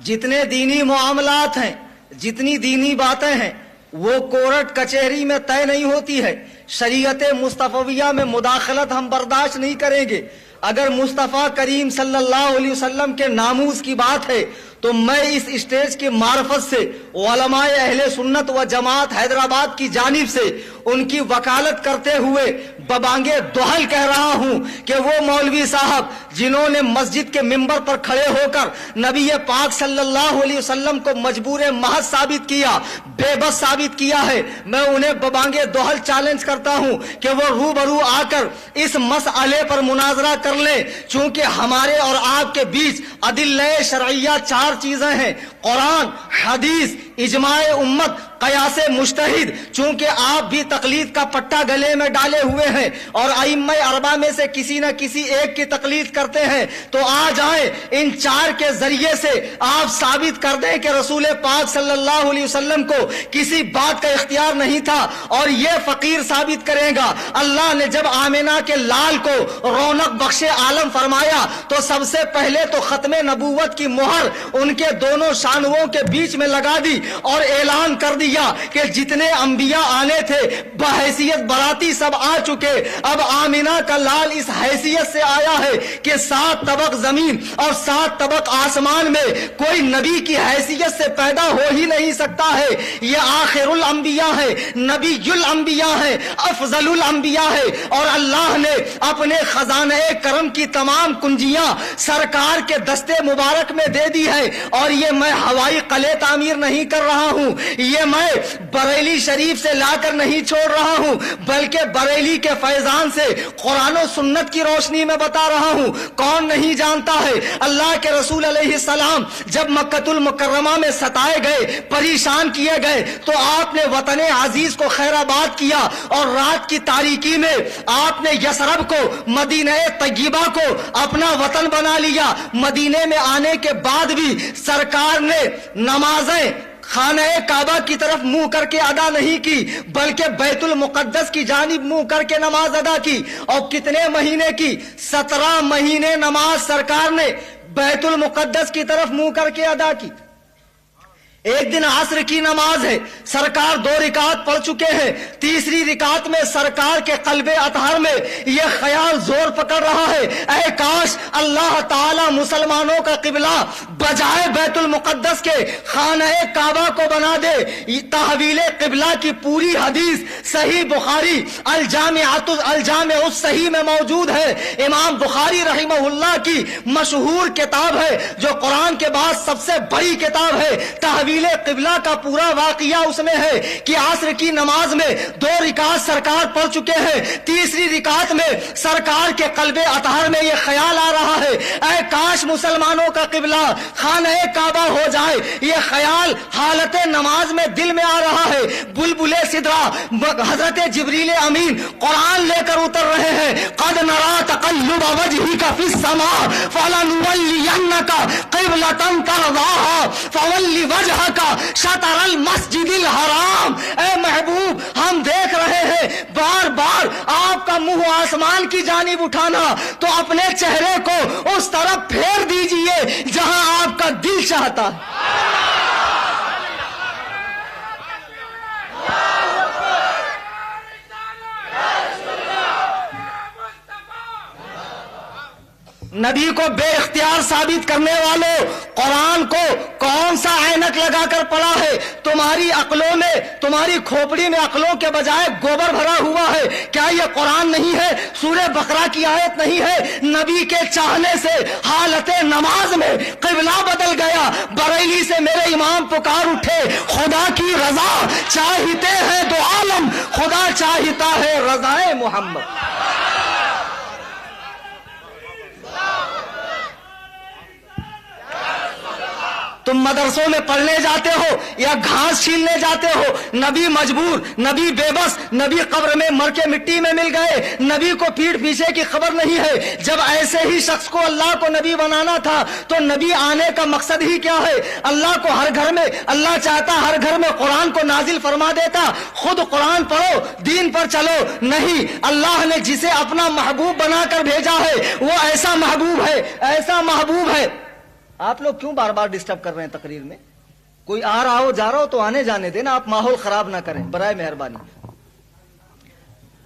جتنے دینی معاملات ہیں, جتنی دینی باتیں ہیں, وہ کورٹ کچہری میں طے نہیں ہوتی ہے. شریعت مصطفیہ میں مداخلت ہم برداشت نہیں کریں گے. اگر مصطفیٰ کریم صلی اللہ علیہ وسلم کے ناموس کی بات ہے تو میں اس اسٹیج کی معرفت سے علماء اہل سنت و جماعت حیدرآباد کی جانب سے ان کی وکالت کرتے ہوئے ببانگے دوہل کہہ رہا ہوں کہ وہ مولوی صاحب جنہوں نے مسجد کے منبر پر کھڑے ہو کر نبی پاک صلی اللہ علیہ وسلم کو مجبور محض ثابت کیا, بے بس ثابت کیا ہے, میں انہیں ببانگے دوہل چیلنج کرتا ہوں کہ وہ روبرو آ کر اس مسئلے پر مناظرہ کر لیں. چونکہ ہمارے اور آپ کے بیچ ادلہ شرعیہ 4 چیزیں ہیں: قرآن, حدیث, اجماع امت, قیاس مجتہد. چونکہ آپ بھی تقلید کا پٹا گلے میں ڈالے ہوئے ہیں اور ائمہ اربعہ میں سے کسی نہ کسی ایک کی تقلید کرتے ہیں, تو آ جائیں ان 4 کے ذریعے سے آپ ثابت کر دیں کہ رسول پاک صلی اللہ علیہ وسلم کو کسی بات کا اختیار نہیں تھا. اور یہ فقیر ثابت کرے گا. اللہ نے جب آمنہ کے لال کو رونق بخش عالم فرمایا تو سب سے پہلے تو ختم نبوت کی مہر ان کے دونوں شانوں کے بیچ میں لگا دی اور اعلان کر دیا کہ جتنے انبیاء آنے تھے بحیثیت براتی سب آ چکے. اب آمنہ کا لال اس حیثیت سے آیا ہے کہ 7 طبق زمین اور 7 طبق آسمان میں کوئی نبی کی حیثیت سے پیدا ہو ہی نہیں سکتا ہے. یہ آخر الانبیاء ہے, نبی الانبیاء ہے, افضل الانبیاء ہے, اور اللہ نے اپنے خزانہ کرم کی تمام کنجیاں سرکار کے دستے مبارک میں دے دی ہے. اور یہ میں ہوائی قلعے تعمیر نہیں کر رہا ہوں، یہ میں بریلی شریف سے لا کر نہیں چھوڑ رہا ہوں، بلکہ بریلی کے فیضان سے قرآن و سنت کی روشنی میں بتا رہا ہوں۔ کون نہیں جانتا ہے اللہ کے رسول علیہ السلام جب مکہ المکرمہ میں ستائے گئے، پریشان کیے گئے، تو آپ نے وطن عزیز کو خیر آباد کیا، اور رات کی تاریکی میں آپ نے یثرب کو، مدینہ طیبہ کو اپنا وطن بنا لیا۔ مدینے میں آنے کے بعد بھی سرکار نے نمازیں خانہ کعبہ کی طرف منہ کر کے ادا نہیں کی، بلکہ بیت المقدس کی جانب منہ کر کے نماز ادا کی۔ اور کتنے مہینے کی؟ 17 مہینے نماز سرکار نے بیت المقدس کی طرف منہ کر کے ادا کی۔ ایک دن عصر کی نماز ہے، سرکار 2 رکعت پڑھ چکے ہیں، تیسری رکعت میں سرکار کے قلب اطہر میں یہ خیال زور پکڑ رہا ہے، اے کاش اللہ تعالی مسلمانوں کا قبلہ بجائے بیت المقدس کے خانہ کعبہ کو بنا دے۔ تحویل قبلہ کی پوری حدیث صحیح بخاری الجامع الصحیح میں موجود ہے۔ امام بخاری رحمہ اللہ کی مشہور کتاب ہے، جو قرآن کے بعد سب سے بڑی کتاب ہے۔ تحویل قبلہ کا پورا واقعہ اس میں ہے کہ عصر کی نماز میں 2 رکعت سرکار پڑھ چکے ہیں، تیسری رکعت میں سرکار کے قلب اطہر میں یہ خیال آ رہا ہے، اے کاش مسلمانوں کا قبلہ خانہ کعبہ ہو جائے۔ یہ خیال حالت نماز میں دل میں آ رہا ہے۔ بلبل سدرا حضرت جبریل امین قرآن لے کر اتر رہے ہیں، قد نرا تقلب وجهك في السماء فلنولينك قبلة ترضاها فول وجهك شطر المسجد الحرام۔ اے محبوب، ہم دیکھ رہے ہیں بار بار آپ کا منہ آسمان کی جانب اٹھانا، تو اپنے چہرے کو اس طرف پھیر دیجئے جہاں آپ کا دل چاہتا ہے۔ نبی کو بے اختیار ثابت کرنے والوں، قرآن کو کون سا عینک لگا کر پڑا ہے؟ تمہاری عقلوں میں، تمہاری کھوپڑی میں عقلوں کے بجائے گوبر بھرا ہوا ہے۔ کیا یہ قرآن نہیں ہے؟ سورہ بقرہ کی آیت نہیں ہے؟ نبی کے چاہنے سے حالت نماز میں قبلہ بدل گیا۔ بریلی سے میرے امام پکار اٹھے، خدا کی رضا چاہتے ہیں دو عالم، خدا چاہتا ہے رضائے محمد۔ تم مدرسوں میں پڑھنے جاتے ہو یا گھاس چھیلنے جاتے ہو، نبی مجبور، نبی بے بس، نبی قبر میں مر کے مٹی میں مل گئے، نبی کو پیٹھ پیچھے کی خبر نہیں ہے۔ جب ایسے ہی شخص کو اللہ کو نبی بنانا تھا تو نبی آنے کا مقصد ہی کیا ہے؟ اللہ کو ہر گھر میں، اللہ چاہتا ہر گھر میں قرآن کو نازل فرما دیتا، خود قرآن پڑھو، دین پر چلو۔ نہیں، اللہ نے جسے اپنا محبوب بنا کر بھیجا ہے وہ ایسا محبوب ہے، ایسا محبوب ہے۔ آپ لوگ کیوں بار بار ڈسٹرب کر رہے ہیں تقریر میں؟ کوئی آ رہا ہو جا رہا ہو تو آنے جانے دینا، آپ ماحول خراب نہ کریں برائے مہربانی۔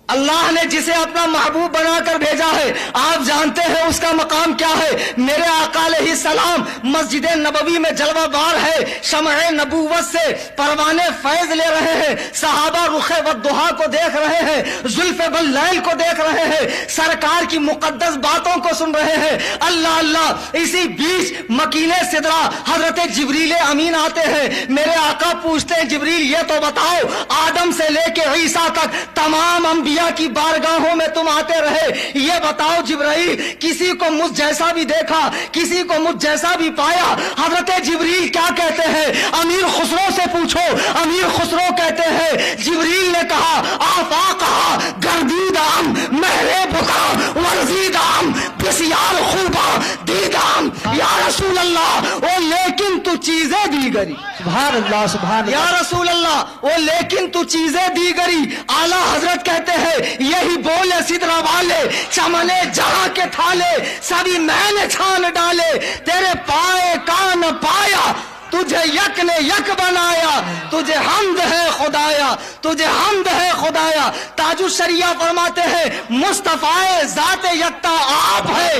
اللہ نے جسے اپنا محبوب بنا کر بھیجا ہے، آپ جانتے ہیں اس کا مقام کیا ہے۔ میرے آقا علیہ السلام مسجد نبوی میں جلوہ بار ہے، شمع نبوت سے پروانے فیض لے رہے ہیں، صحابہ رخ والضحا کو دیکھ رہے ہیں، زلف باللیل کو دیکھ رہے ہیں، سرکار کی مقدس باتوں کو سن رہے ہیں۔ اللہ اللہ، اسی بیچ مکین سدرا حضرت جبریل امین آتے ہیں، میرے آقا پوچھتے ہیں جبریل یہ تو بتاؤ، آدم سے لے کے عیسیٰ تک تمام انبیاء کی بارگاہوں میں تم آتے رہے، یہ بتاؤ جبرائیل کسی کو مجھ جیسا بھی دیکھا، کسی کو مجھ جیسا بھی پایا؟ حضرت جبریل کیا کہتے ہیں؟ امیر خسرو سے پوچھو۔ امیر خسرو کہتے ہیں جبریل نے کہا آفاقہ گردیدام مہرے بکا ورزیدام بسیار خوبا دیدام یا رسول اللہ او لیکن تو چیزیں دیگری۔ سبحان اللہ، سبحان اللہ۔ یا رسول اللہ او لیکن تو چیزیں دیگری۔ اعلیٰ حضرت کہتے ہیں یہی بولے سدرا والے چمنے جہاں کے تھالے سبھی میں نے چھان ڈالے، تیرے پائے کان پایا تجھے یک نے یک بنایا، تجھے حمد ہے خدایا، تجھے حمد ہے خدایا۔ تاج الشریعہ فرماتے ہیں مصطفیٰ ذات یکتا آپ ہے،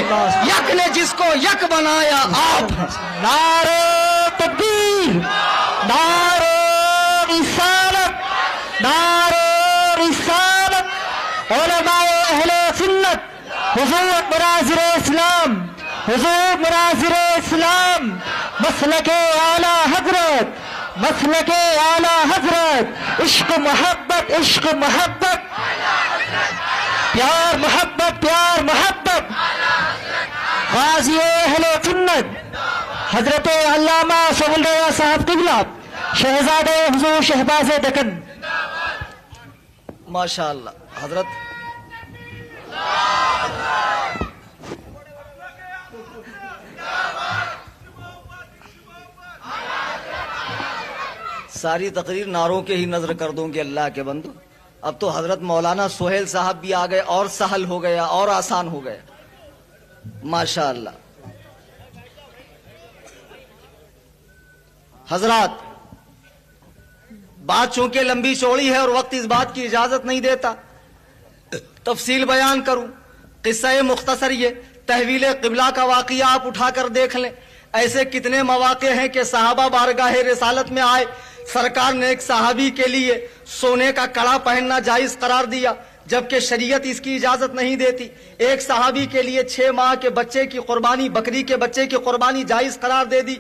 یک نے جس کو یک بنایا آپ ہے۔ نعرہ تکبیر، نعرہ رسالت، نعرہ رسالت، علماء اہل سنت، حضور مناظر اسلام، حضور مناظر اسلام، مسلک اعلی حضرت، مسلک اعلی حضرت، عشق محبت، عشق محبت، پیار محبت، پیار محبت، غازی اہل سنت حضرت علامہ سہیل رضا صاحب قبلہ، شہزادے حضور شہباز دکن. ماشاء اللہ حضرت. ساری تقریر نعروں کے ہی نظر کر دوں گی اللہ کے بندو. اب تو حضرت مولانا سہیل صاحب بھی آ گئے اور سہل ہو گیا اور آسان ہو گیا. ماشاء اللہ. حضرات بات چونکہ لمبی چوڑی ہے اور وقت اس بات کی اجازت نہیں دیتا تفصیل بیان کروں. قصہ مختصر یہ تحویل قبلہ کا واقعہ آپ اٹھا کر دیکھ لیں. ایسے کتنے مواقع ہیں کہ صحابہ بارگاہ رسالت میں آئے, سرکار نے ایک صحابی کے لیے سونے کا کڑا پہننا جائز قرار دیا جبکہ شریعت اس کی اجازت نہیں دیتی. ایک صحابی کے لیے 6 ماہ کے بچے کی قربانی, بکری کے بچے کی قربانی جائز قرار دے دی.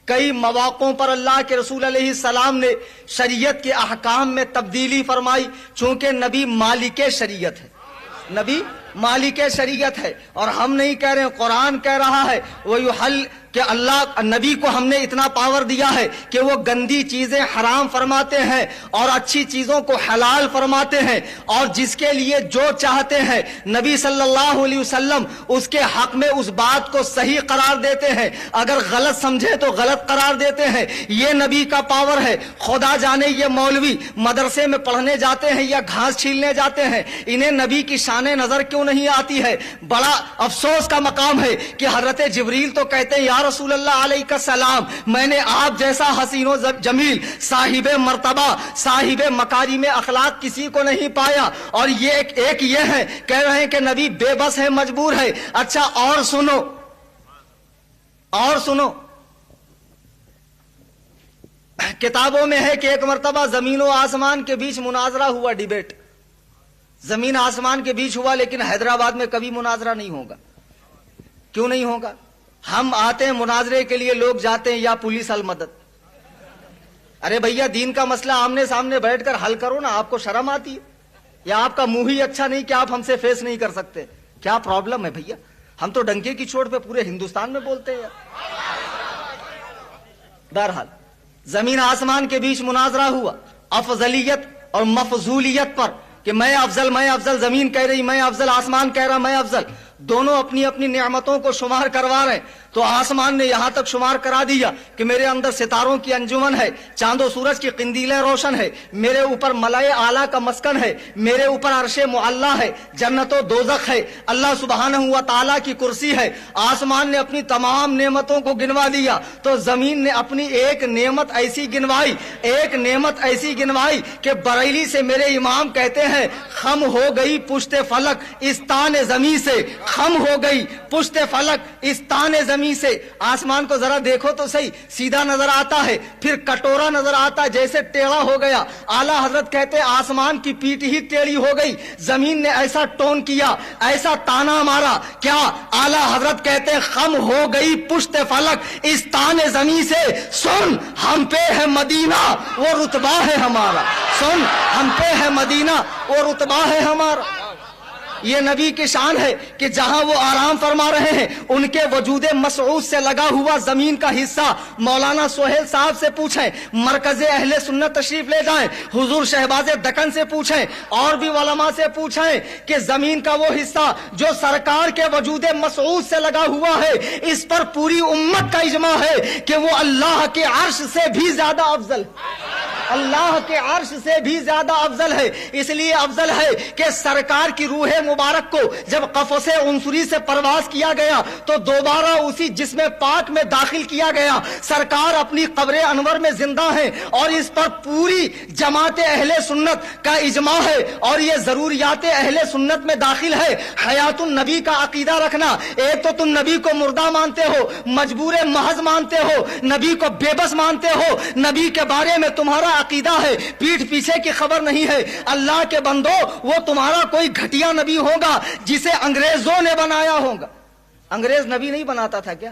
کئی مواقعوں پر اللہ کے رسول علیہ السلام نے شریعت کے احکام میں تبدیلی فرمائی چونکہ نبی مالک شریعت ہے, نبی مالک شریعت ہے. اور ہم نہیں کہہ رہے ہیں, قرآن کہہ رہا ہے وَيُحَلِّ کہ اللہ نبی کو ہم نے اتنا پاور دیا ہے کہ وہ گندی چیزیں حرام فرماتے ہیں اور اچھی چیزوں کو حلال فرماتے ہیں, اور جس کے لیے جو چاہتے ہیں نبی صلی اللہ علیہ وسلم اس کے حق میں اس بات کو صحیح قرار دیتے ہیں, اگر غلط سمجھے تو غلط قرار دیتے ہیں. یہ نبی کا پاور ہے. خدا جانے یہ مولوی مدرسے میں پڑھنے جاتے ہیں یا گھاس چھیلنے جاتے ہیں, انہیں نبی کی شان نظر کیوں نہیں آتی ہے؟ بڑا افسوس کا مقام ہے کہ حضرت جبریل تو کہتے ہیں یا رسول اللہ علیہ السلام میں نے آپ جیسا حسین و جمیل صاحب مرتبہ صاحب مکارم اخلاق کسی کو نہیں پایا. اور یہ ایک یہ ہے کہہ رہے ہیں کہ نبی بے بس ہے, مجبور ہے. اچھا اور سنو, اور سنو, کتابوں میں ہے کہ ایک مرتبہ زمین و آسمان کے بیچ مناظرہ ہوا, ڈیبیٹ زمین آسمان کے بیچ ہوا, لیکن حیدرآباد میں کبھی مناظرہ نہیں ہوگا. کیوں نہیں ہوگا؟ ہم آتے ہیں مناظرے کے لیے, لوگ جاتے ہیں یا پولیس المدد. ارے بھیا دین کا مسئلہ آمنے سامنے بیٹھ کر حل کرو نا. آپ کو شرم آتی ہے یا آپ کا منہ ہی اچھا نہیں کہ آپ ہم سے فیس نہیں کر سکتے؟ کیا پرابلم ہے بھیا؟ ہم تو ڈنکے کی چوٹ پہ پورے ہندوستان میں بولتے ہیں. بہرحال زمین آسمان کے بیچ مناظرہ ہوا افضلیت اور مفضولیت پر کہ میں افضل, زمین کہہ رہی میں افضل, آسمان کہہ رہا میں افضل. دونوں اپنی اپنی نعمتوں کو شمار کروا رہے ہیں. تو آسمان نے یہاں تک شمار کرا دیا کہ میرے اندر ستاروں کی انجمن ہے, چاند و سورج کی قندیلیں روشن ہے, میرے اوپر ملائے اعلیٰ کا مسکن ہے, میرے اوپر عرش معلیٰ ہے, جنت و دوزخ ہے, اللہ سبحانہ و تعالیٰ کی کرسی ہے. آسمان نے اپنی تمام نعمتوں کو گنوا دیا تو زمین نے اپنی ایک نعمت ایسی گنوائی کہ بریلی سے میرے امام کہتے ہیں خم ہو گئی پشت فلک اس تان زمین سے, خم ہو گئی پشت فلک اس تان زمین سے. آسمان کو ذرا دیکھو تو صحیح, سیدھا نظر آتا ہے پھر کٹورا نظر آتا ہے جیسے ٹیڑھا ہو گیا. اعلیٰ حضرت کہتے ہیں آسمان کی پیٹ ہی ٹیڑھی ہو گئی, زمین نے ایسا ٹون کیا, ایسا تانا مارا. کیا؟ اعلیٰ حضرت کہتے ہیں خم ہو گئی پشت فلک اس تان زمین سے. سن ہم پہ ہے مدینہ وہ رتبہ ہے ہمارا, سن ہم پہ ہے مدینہ وہ رتبہ ہے ہمارا. یہ نبی کی شان ہے کہ جہاں وہ آرام فرما رہے ہیں ان کے وجود مسعود سے لگا ہوا زمین کا حصہ مولانا سہیل صاحب سے پوچھیں, مرکز اہل سنت تشریف لے جائیں, حضور شہباز دکن سے پوچھیں, اور بھی علماء سے پوچھیں کہ زمین کا وہ حصہ جو سرکار کے وجود مسعود سے لگا ہوا ہے, اس پر پوری امت کا اجماع ہے کہ وہ اللہ کے عرش سے بھی زیادہ افضل, اللہ کے عرش سے بھی زیادہ افضل ہے. اس لیے افضل ہے کہ سرکار کی روح مبارک کو جب قفص عنصری سے پرواز کیا گیا تو دوبارہ اسی جسم پاک میں داخل کیا گیا. سرکار اپنی قبر انور میں زندہ ہیں اور اس پر پوری جماعت اہل سنت کا اجماع ہے, اور یہ ضروریات اہل سنت میں داخل ہے. حیات النبی کا عقیدہ رکھنا, ایک تو تم نبی کو مردہ مانتے ہو, مجبور محض مانتے ہو, نبی کو بے بس مانتے ہو, نبی کے بارے میں تمہارا عقیدہ ہے پیٹھ پیچھے کی خبر نہیں ہے. اللہ کے بندو وہ تمہارا کوئی گھٹیا نبی ہوگا جسے انگریزوں نے بنایا ہوگا. انگریز نبی نہیں بناتا تھا کیا؟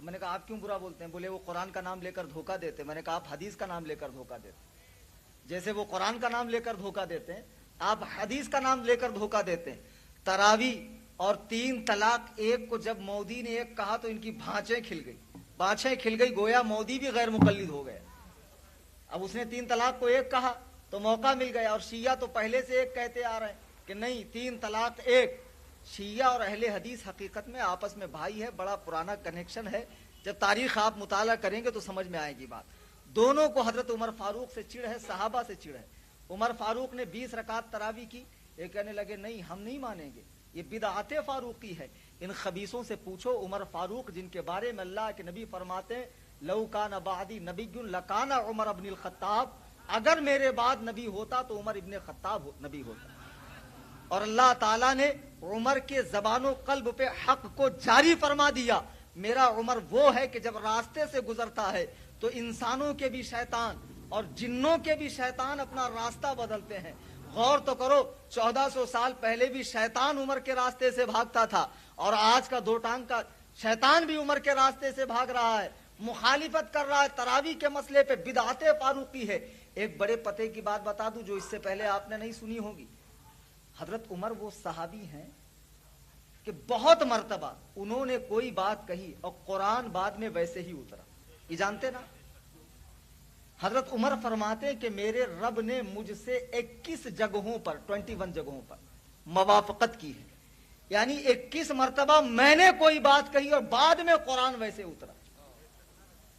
تو میں نے کہا آپ کیوں برا بولتے ہیں؟ بولے وہ قرآن کا نام لے کر دھوکہ دیتے. میں نے کہا آپ حدیث کا نام لے کر دھوکہ دیتے. جیسے وہ قرآن کا نام لے کر دھوکہ دیتے ہیں, آپ حدیث کا نام لے کر دھوکہ دیتے ہیں. تراوی اور 3 طلاق 1 کو جب مودی نے 1 کہا تو ان کی بھانچیں کھل گئی, گویا مودی بھی غیر مقلد ہو گیا. اب اس نے 3 طلاق کو 1 کہا تو موقع مل گیا, اور شیعہ تو پہلے سے 1 کہتے آ رہے ہیں کہ نہیں 3 طلاق 1. شیعہ اور اہل حدیث حقیقت میں آپس میں بھائی ہے, بڑا پرانا کنیکشن ہے. جب تاریخ آپ مطالعہ کریں گے تو سمجھ میں آئے گی بات. دونوں کو حضرت عمر فاروق سے چڑ ہے, صحابہ سے چڑ ہے. عمر فاروق نے 20 رکعت تراوی کی, یہ کہنے لگے نہیں ہم نہیں مانیں گے, یہ بدعت فاروقی ہے. ان خبیثوں سے پوچھو عمر فاروق جن کے بارے میں اللہ کے نبی فرماتے ہیں لو کان بعدی نبی لکان عمر ابن الخطاب, اگر میرے بعد نبی ہوتا تو عمر ابن خطاب نبی ہوتا. اور اللہ تعالیٰ نے عمر کے زبان و قلب پہ حق کو جاری فرما دیا. میرا عمر وہ ہے کہ جب راستے سے گزرتا ہے تو انسانوں کے بھی شیطان اور جنوں کے بھی شیطان اپنا راستہ بدلتے ہیں. غور تو کرو, 1400 سال پہلے بھی شیطان عمر کے راستے سے بھاگتا تھا, اور آج کا 2 ٹانگ کا شیطان بھی عمر کے راستے سے بھاگ رہا ہے, مخالفت کر رہا ہے. تراوی کے مسئلے پہ بدعت فاروقی ہے. ایک بڑے پتے کی بات بتا دوں جو اس سے پہلے آپ نے نہیں سنی ہوگی. حضرت عمر وہ صحابی ہیں کہ بہت مرتبہ انہوں نے کوئی بات کہی اور قرآن بعد میں ویسے ہی اترا. یہ جانتے نا, حضرت عمر فرماتے ہیں کہ میرے رب نے مجھ سے 21 جگہوں پر 21 جگہوں پر موافقت کی ہے, یعنی 21 مرتبہ میں نے کوئی بات کہی اور بعد میں قرآن ویسے اترا.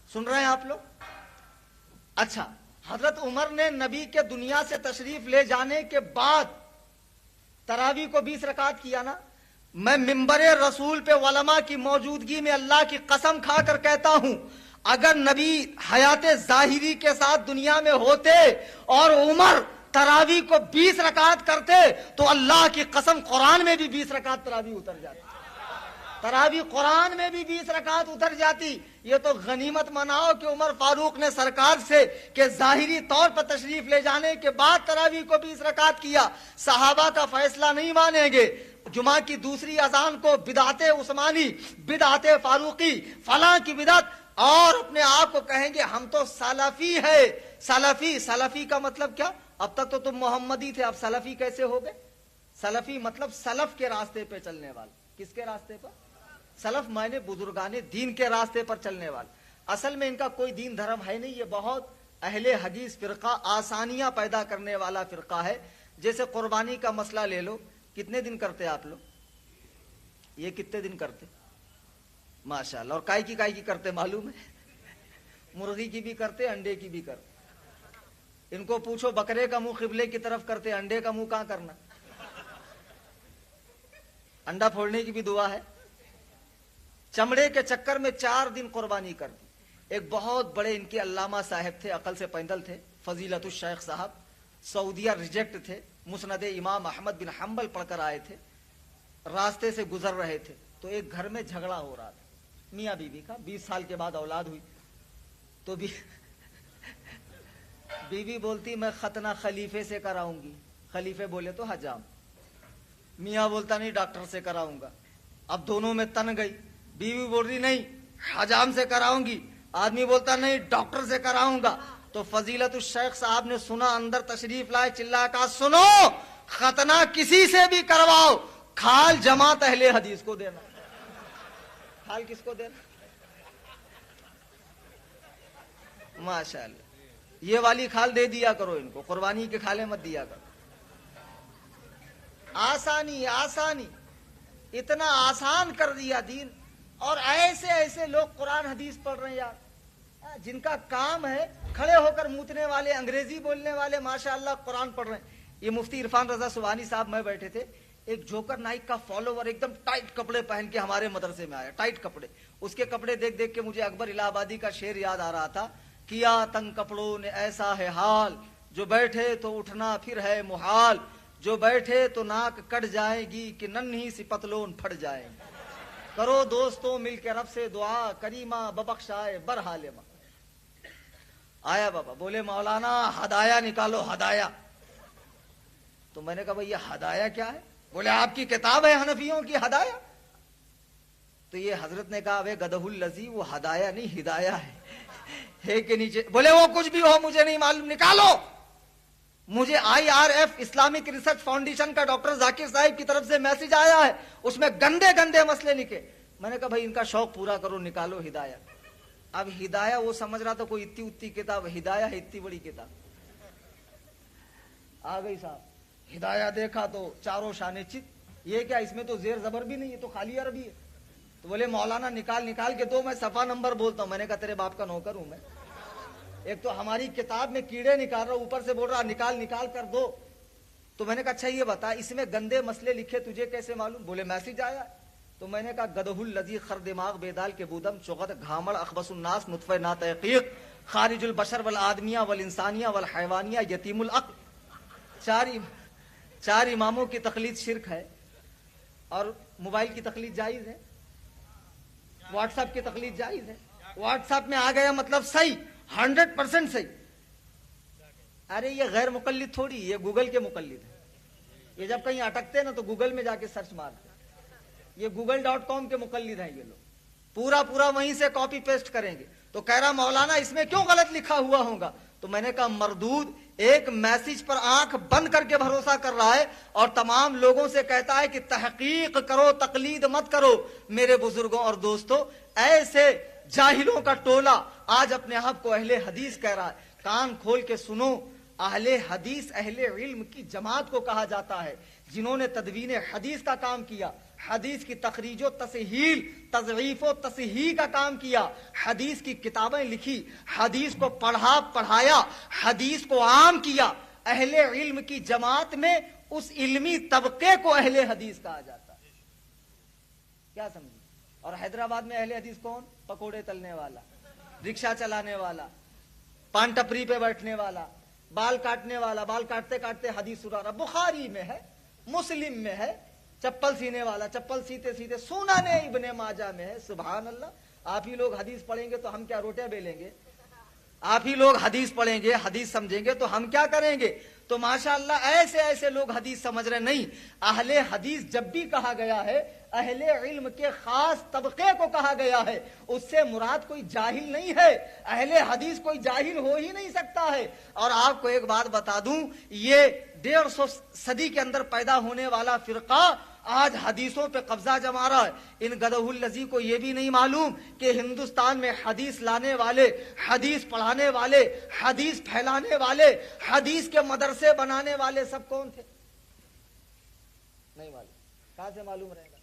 سن رہے ہیں آپ لوگ؟ اچھا, حضرت عمر نے نبی کے دنیا سے تشریف لے جانے کے بعد تراوی کو 20 رکعت کیا نا. میں منبر رسول پہ علماء کی موجودگی میں اللہ کی قسم کھا کر کہتا ہوں, اگر نبی حیات ظاہری کے ساتھ دنیا میں ہوتے اور عمر تراوی کو 20 رکعت کرتے تو اللہ کی قسم قرآن میں بھی 20 رکعت تراوی اتر جاتی. تراوی قرآن میں بھی 20 رکعت اتر جاتی. یہ تو غنیمت مناؤ کہ عمر فاروق نے سرکار سے کہ ظاہری طور پر تشریف لے جانے کے بعد تراوی کو 20 رکعت کیا. صحابہ کا فیصلہ نہیں مانیں گے. جمعہ کی دوسری اذان کو بدعت عثمانی, بدعت فاروقی, فلاں کی بدعت, اور اپنے آپ کو کہیں گے ہم تو سلفی ہے. سلفی کا مطلب کیا؟ اب تک تو تم محمدی تھے, اب سلفی کیسے ہو گئے؟ سلفی مطلب سلف کے راستے پہ چلنے والا. کس کے راستے پر؟ سلف معنی بزرگان دین کے راستے پر چلنے والا. اصل میں ان کا کوئی دین دھرم ہے نہیں, یہ بہت اہل حدیث فرقہ, آسانیاں پیدا کرنے والا فرقہ ہے. جیسے قربانی کا مسئلہ لے لو, کتنے دن کرتے آپ لوگ؟ یہ کتنے دن کرتے؟ ماشاءاللہ. اور کائی کی کرتے معلوم ہے؟ مرغی کی بھی کرتے, انڈے کی بھی کرتے. ان کو پوچھو بکرے کا منہ قبلے کی طرف کرتے, انڈے کا منہ کہاں کرنا؟ انڈا پھوڑنے کی بھی دعا ہے. چمڑے کے چکر میں 4 دن قربانی کر دی. ایک بہت بڑے ان کے علامہ صاحب تھے, عقل سے پیندل تھے, فضیلت الشیخ صاحب, سعودیہ ریجیکٹ تھے, مسند امام احمد بن حنبل پڑھ کر آئے تھے. راستے سے گزر رہے تھے تو ایک گھر میں جھگڑا ہو رہا تھا میاں بیوی کا. 20 سال کے بعد اولاد ہوئی تو بیوی بولتی میں ختنہ خلیفے سے کراؤں گی. خلیفے بولے تو حجام. میاں بولتا نہیں ڈاکٹر سے کراؤں گا. اب دونوں میں تن گئی. بیوی بول رہی نہیں حجام سے کراؤں گی, آدمی بولتا نہیں ڈاکٹر سے کراؤں گا. تو فضیلت الشیخ صاحب نے سنا, اندر تشریف لائے, چلا کہا سنو, ختنہ کسی سے بھی کرواؤ, کھال جماعت اہل حدیث کو دینا. کھال کس کو دینا؟ ماشاءاللہ. یہ والی کھال دے دیا کرو ان کو, قربانی کے کھالے مت دیا کرو. آسانی, اتنا آسان کر دیا دین. اور ایسے لوگ قرآن حدیث پڑھ رہے ہیں یار, جن کا کام ہے کھڑے ہو کر موتنے والے, انگریزی بولنے والے, ماشاءاللہ قرآن پڑھ رہے ہیں. یہ مفتی عرفان رضا سبحانی صاحب میں بیٹھے تھے, ایک جوکر نائک کا فالوور ایک دم ٹائٹ کپڑے پہن کے ہمارے مدرسے میں آیا, ٹائٹ کپڑے. اس کے کپڑے دیکھ کے مجھے اکبر الہ آبادی کا شعر یاد آ رہا تھا, کیا تنگ کپڑوں نے ایسا ہے حال, جو بیٹھے تو اٹھنا پھر ہے محال, جو بیٹھے تو ناک کٹ جائے گی کہ ننھی سی پتلون پھٹ جائے. کرو دوستوں مل کے رب سے دعا, کریمہ ببخشائے برحال ما. آیا بابا, بولے مولانا ہدایا نکالو, ہدایا. تو میں نے کہا بھئی یہ ہدایا کیا ہے؟ بولے آپ کی کتاب ہے حنفیوں کی ہدایا. تو یہ حضرت نے کہا وے گدہ الذی، وہ ہدایہ نہیں ہدایہ ہے کہ نیچے؟ بولے وہ کچھ بھی ہو مجھے نہیں معلوم، نکالو. مجھے IRF اسلامک ریسرچ فاؤنڈیشن کا ڈاکٹر ذاکر صاحب کی طرف سے میسج آیا ہے، اس میں گندے گندے مسئلے لکھے. میں نے کہا بھائی ان کا شوق پورا کرو، نکالو ہدایہ. اب ہدایہ وہ سمجھ رہا تھا کوئی اتنی اتنی کتاب، ہدایہ ہے اتنی بڑی کتاب. آ گئی صاحب، ہدایہ دیکھا تو چاروں شانے چت، یہ کیا اس میں تو زیر زبر بھی نہیں، یہ تو خالی عربی ہے. تو بولے مولانا نکال کے دو، میں صفحہ نمبر بولتا ہوں. میں نے کہا تیرے باپ کا نوکر ہوں میں؟ ایک تو ہماری کتاب میں کیڑے نکال رہا، اوپر سے بول رہا نکال کر دو. تو میں نے کہا اچھا یہ بتا اس میں گندے مسئلے لکھے تجھے کیسے معلوم؟ بولے میسج آیا. تو میں نے کہا گدہ الذی، خر دماغ بیدال کے بودم چغت گھامڑ اخبث الناس نطفہ نا تحقیق خارج البشر والآدمیہ والانسانیہ والحیوانیہ یتیم العقل. چار اماموں کی تقلید شرک ہے. اور موبائل کی تقلید جائز ہے، واٹس ایپ کی تقلید جائز ہے. واٹس ایپ میں آ گیا مطلب صحیح، 100% صحیح. ارے یہ غیر مقلد تھوڑی، یہ گوگل کے مقلد ہے. یہ جب کہیں اٹکتے نا تو گوگل میں جا کے سرچ مارتے. یہ google.com کے مقلد ہیں یہ لوگ، پورا وہیں سے کاپی پیسٹ کریں گے. تو کہہ رہا مولانا اس میں کیوں غلط لکھا ہوا ہوگا؟ تو میں نے کہا مردود ایک میسج پر آنکھ بند کر کے بھروسہ کر رہا ہے اور تمام لوگوں سے کہتا ہے کہ تحقیق کرو، تقلید مت کرو. میرے بزرگوں اور دوستوں، ایسے جاہلوں کا ٹولہ آج اپنے آپ کو اہل حدیث کہہ رہا ہے. کان کھول کے سنو، اہل حدیث اہل علم کی جماعت کو کہا جاتا ہے جنہوں نے تدوین حدیث کا کام کیا، حدیث کی تخریج و تصحیح، تضعیف و تصحیح کا کام کیا، حدیث کی کتابیں لکھی، حدیث کو پڑھایا، حدیث کو عام کیا. اہل علم کی جماعت میں اس علمی طبقے کو اہل حدیث کہا جاتا ہے. کیا سمجھے؟ اور حیدرآباد میں اہل حدیث کون؟ پکوڑے تلنے والا، رکشہ چلانے والا، پان ٹپری پہ بیٹھنے والا، بال کاٹنے والا، بال کاٹتے کاٹتے حدیث سنا رہا. بخاری میں ہے، مسلم میں ہے. چپل سینے والا چپل سیتے سیتے سنن ابن ماجہ میں ہے. سبحان اللہ. آپ ہی لوگ حدیث پڑھیں گے تو ہم کیا روٹیاں بیلیں گے؟ آپ ہی لوگ حدیث پڑھیں گے، حدیث سمجھیں گے تو ہم کیا کریں گے؟ تو ماشاءاللہ ایسے لوگ حدیث سمجھ رہے نہیں. اہل حدیث جب بھی کہا گیا ہے اہل علم کے خاص طبقے کو کہا گیا ہے، اس سے مراد کوئی جاہل نہیں ہے. اہل حدیث کوئی جاہل ہو ہی نہیں سکتا ہے. اور آپ کو ایک بات بتا دوں، یہ 150 صدی کے اندر پیدا ہونے والا فرقہ آج حدیثوں پہ قبضہ جما رہا ہے. ان گدہ الذی کو یہ بھی نہیں معلوم کہ ہندوستان میں حدیث لانے والے، حدیث پڑھانے والے، حدیث پھیلانے والے، حدیث کے مدرسے بنانے والے سب کون تھے؟ نہیں معلوم. کہاں سے معلوم رہے گا؟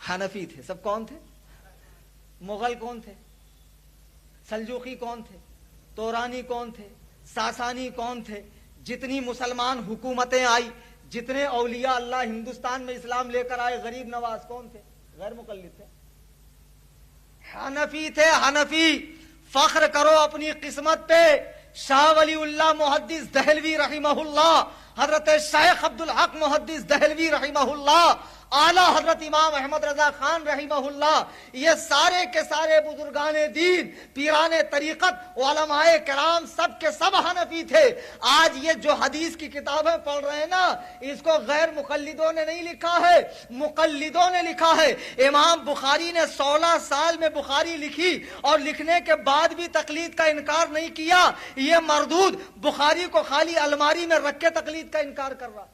حنفی تھے. سب کون تھے؟ مغل کون تھے؟ سلجوقی کون تھے؟ تورانی کون تھے؟ ساسانی کون تھے؟ جتنی مسلمان حکومتیں آئی، جتنے اولیاء اللہ ہندوستان میں اسلام لے کر آئے، غریب نواز کون تھے؟ غیر مقلد تھے، حنفی تھے. حنفی. فخر کرو اپنی قسمت پہ. شاہ ولی اللہ محدث دہلوی رحمہ اللہ، حضرت شیخ عبدالحق محدث دہلوی رحمہ اللہ، اعلیٰ حضرت امام احمد رضا خان رحمہ اللہ، یہ سارے کے سارے بزرگان دین، پیران طریقت، علماء کرام سب کے سب حنفی تھے. آج یہ جو حدیث کی کتابیں پڑھ رہے ہیں نا، اس کو غیر مقلدوں نے نہیں لکھا ہے، مقلدوں نے لکھا ہے. امام بخاری نے 16 سال میں بخاری لکھی اور لکھنے کے بعد بھی تقلید کا انکار نہیں کیا. یہ مردود بخاری کو خالی الماری میں رکھ کے تقلید کا انکار کر رہا،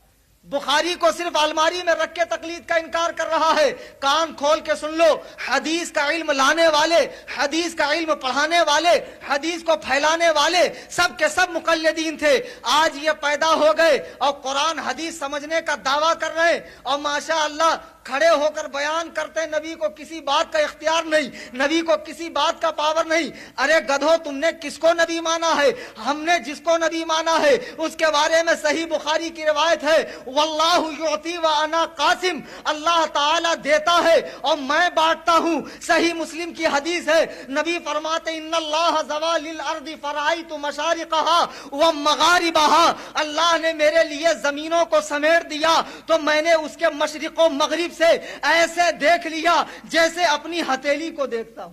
بخاری کو صرف الماری میں رکھ کے تقلید کا انکار کر رہا ہے. کان کھول کے سن لو، حدیث کا علم لانے والے، حدیث کا علم پڑھانے والے، حدیث کو پھیلانے والے سب کے سب مقلدین تھے. آج یہ پیدا ہو گئے اور قرآن حدیث سمجھنے کا دعویٰ کر رہے ہیں اور ماشاء اللہ کھڑے ہو کر بیان کرتے ہیں نبی کو کسی بات کا اختیار نہیں، نبی کو کسی بات کا پاور نہیں. ارے گدھو، تم نے کس کو نبی مانا ہے؟ ہم نے جس کو نبی مانا ہے اس کے بارے میں صحیح بخاری کی روایت ہے، واللہ یعطی وانا قاسم، اللہ تعالیٰ دیتا ہے اور میں بانٹتا ہوں. صحیح مسلم کی حدیث ہے، نبی فرماتے ان اللہ زوال الارض فرائیت مشارقها ومغاربها، اللہ نے میرے لیے زمینوں کو سمیٹ دیا تو میں نے اس کے مشرق و مغرب سے ایسے دیکھ لیا جیسے اپنی ہتھیلی کو دیکھتا ہوں.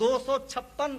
256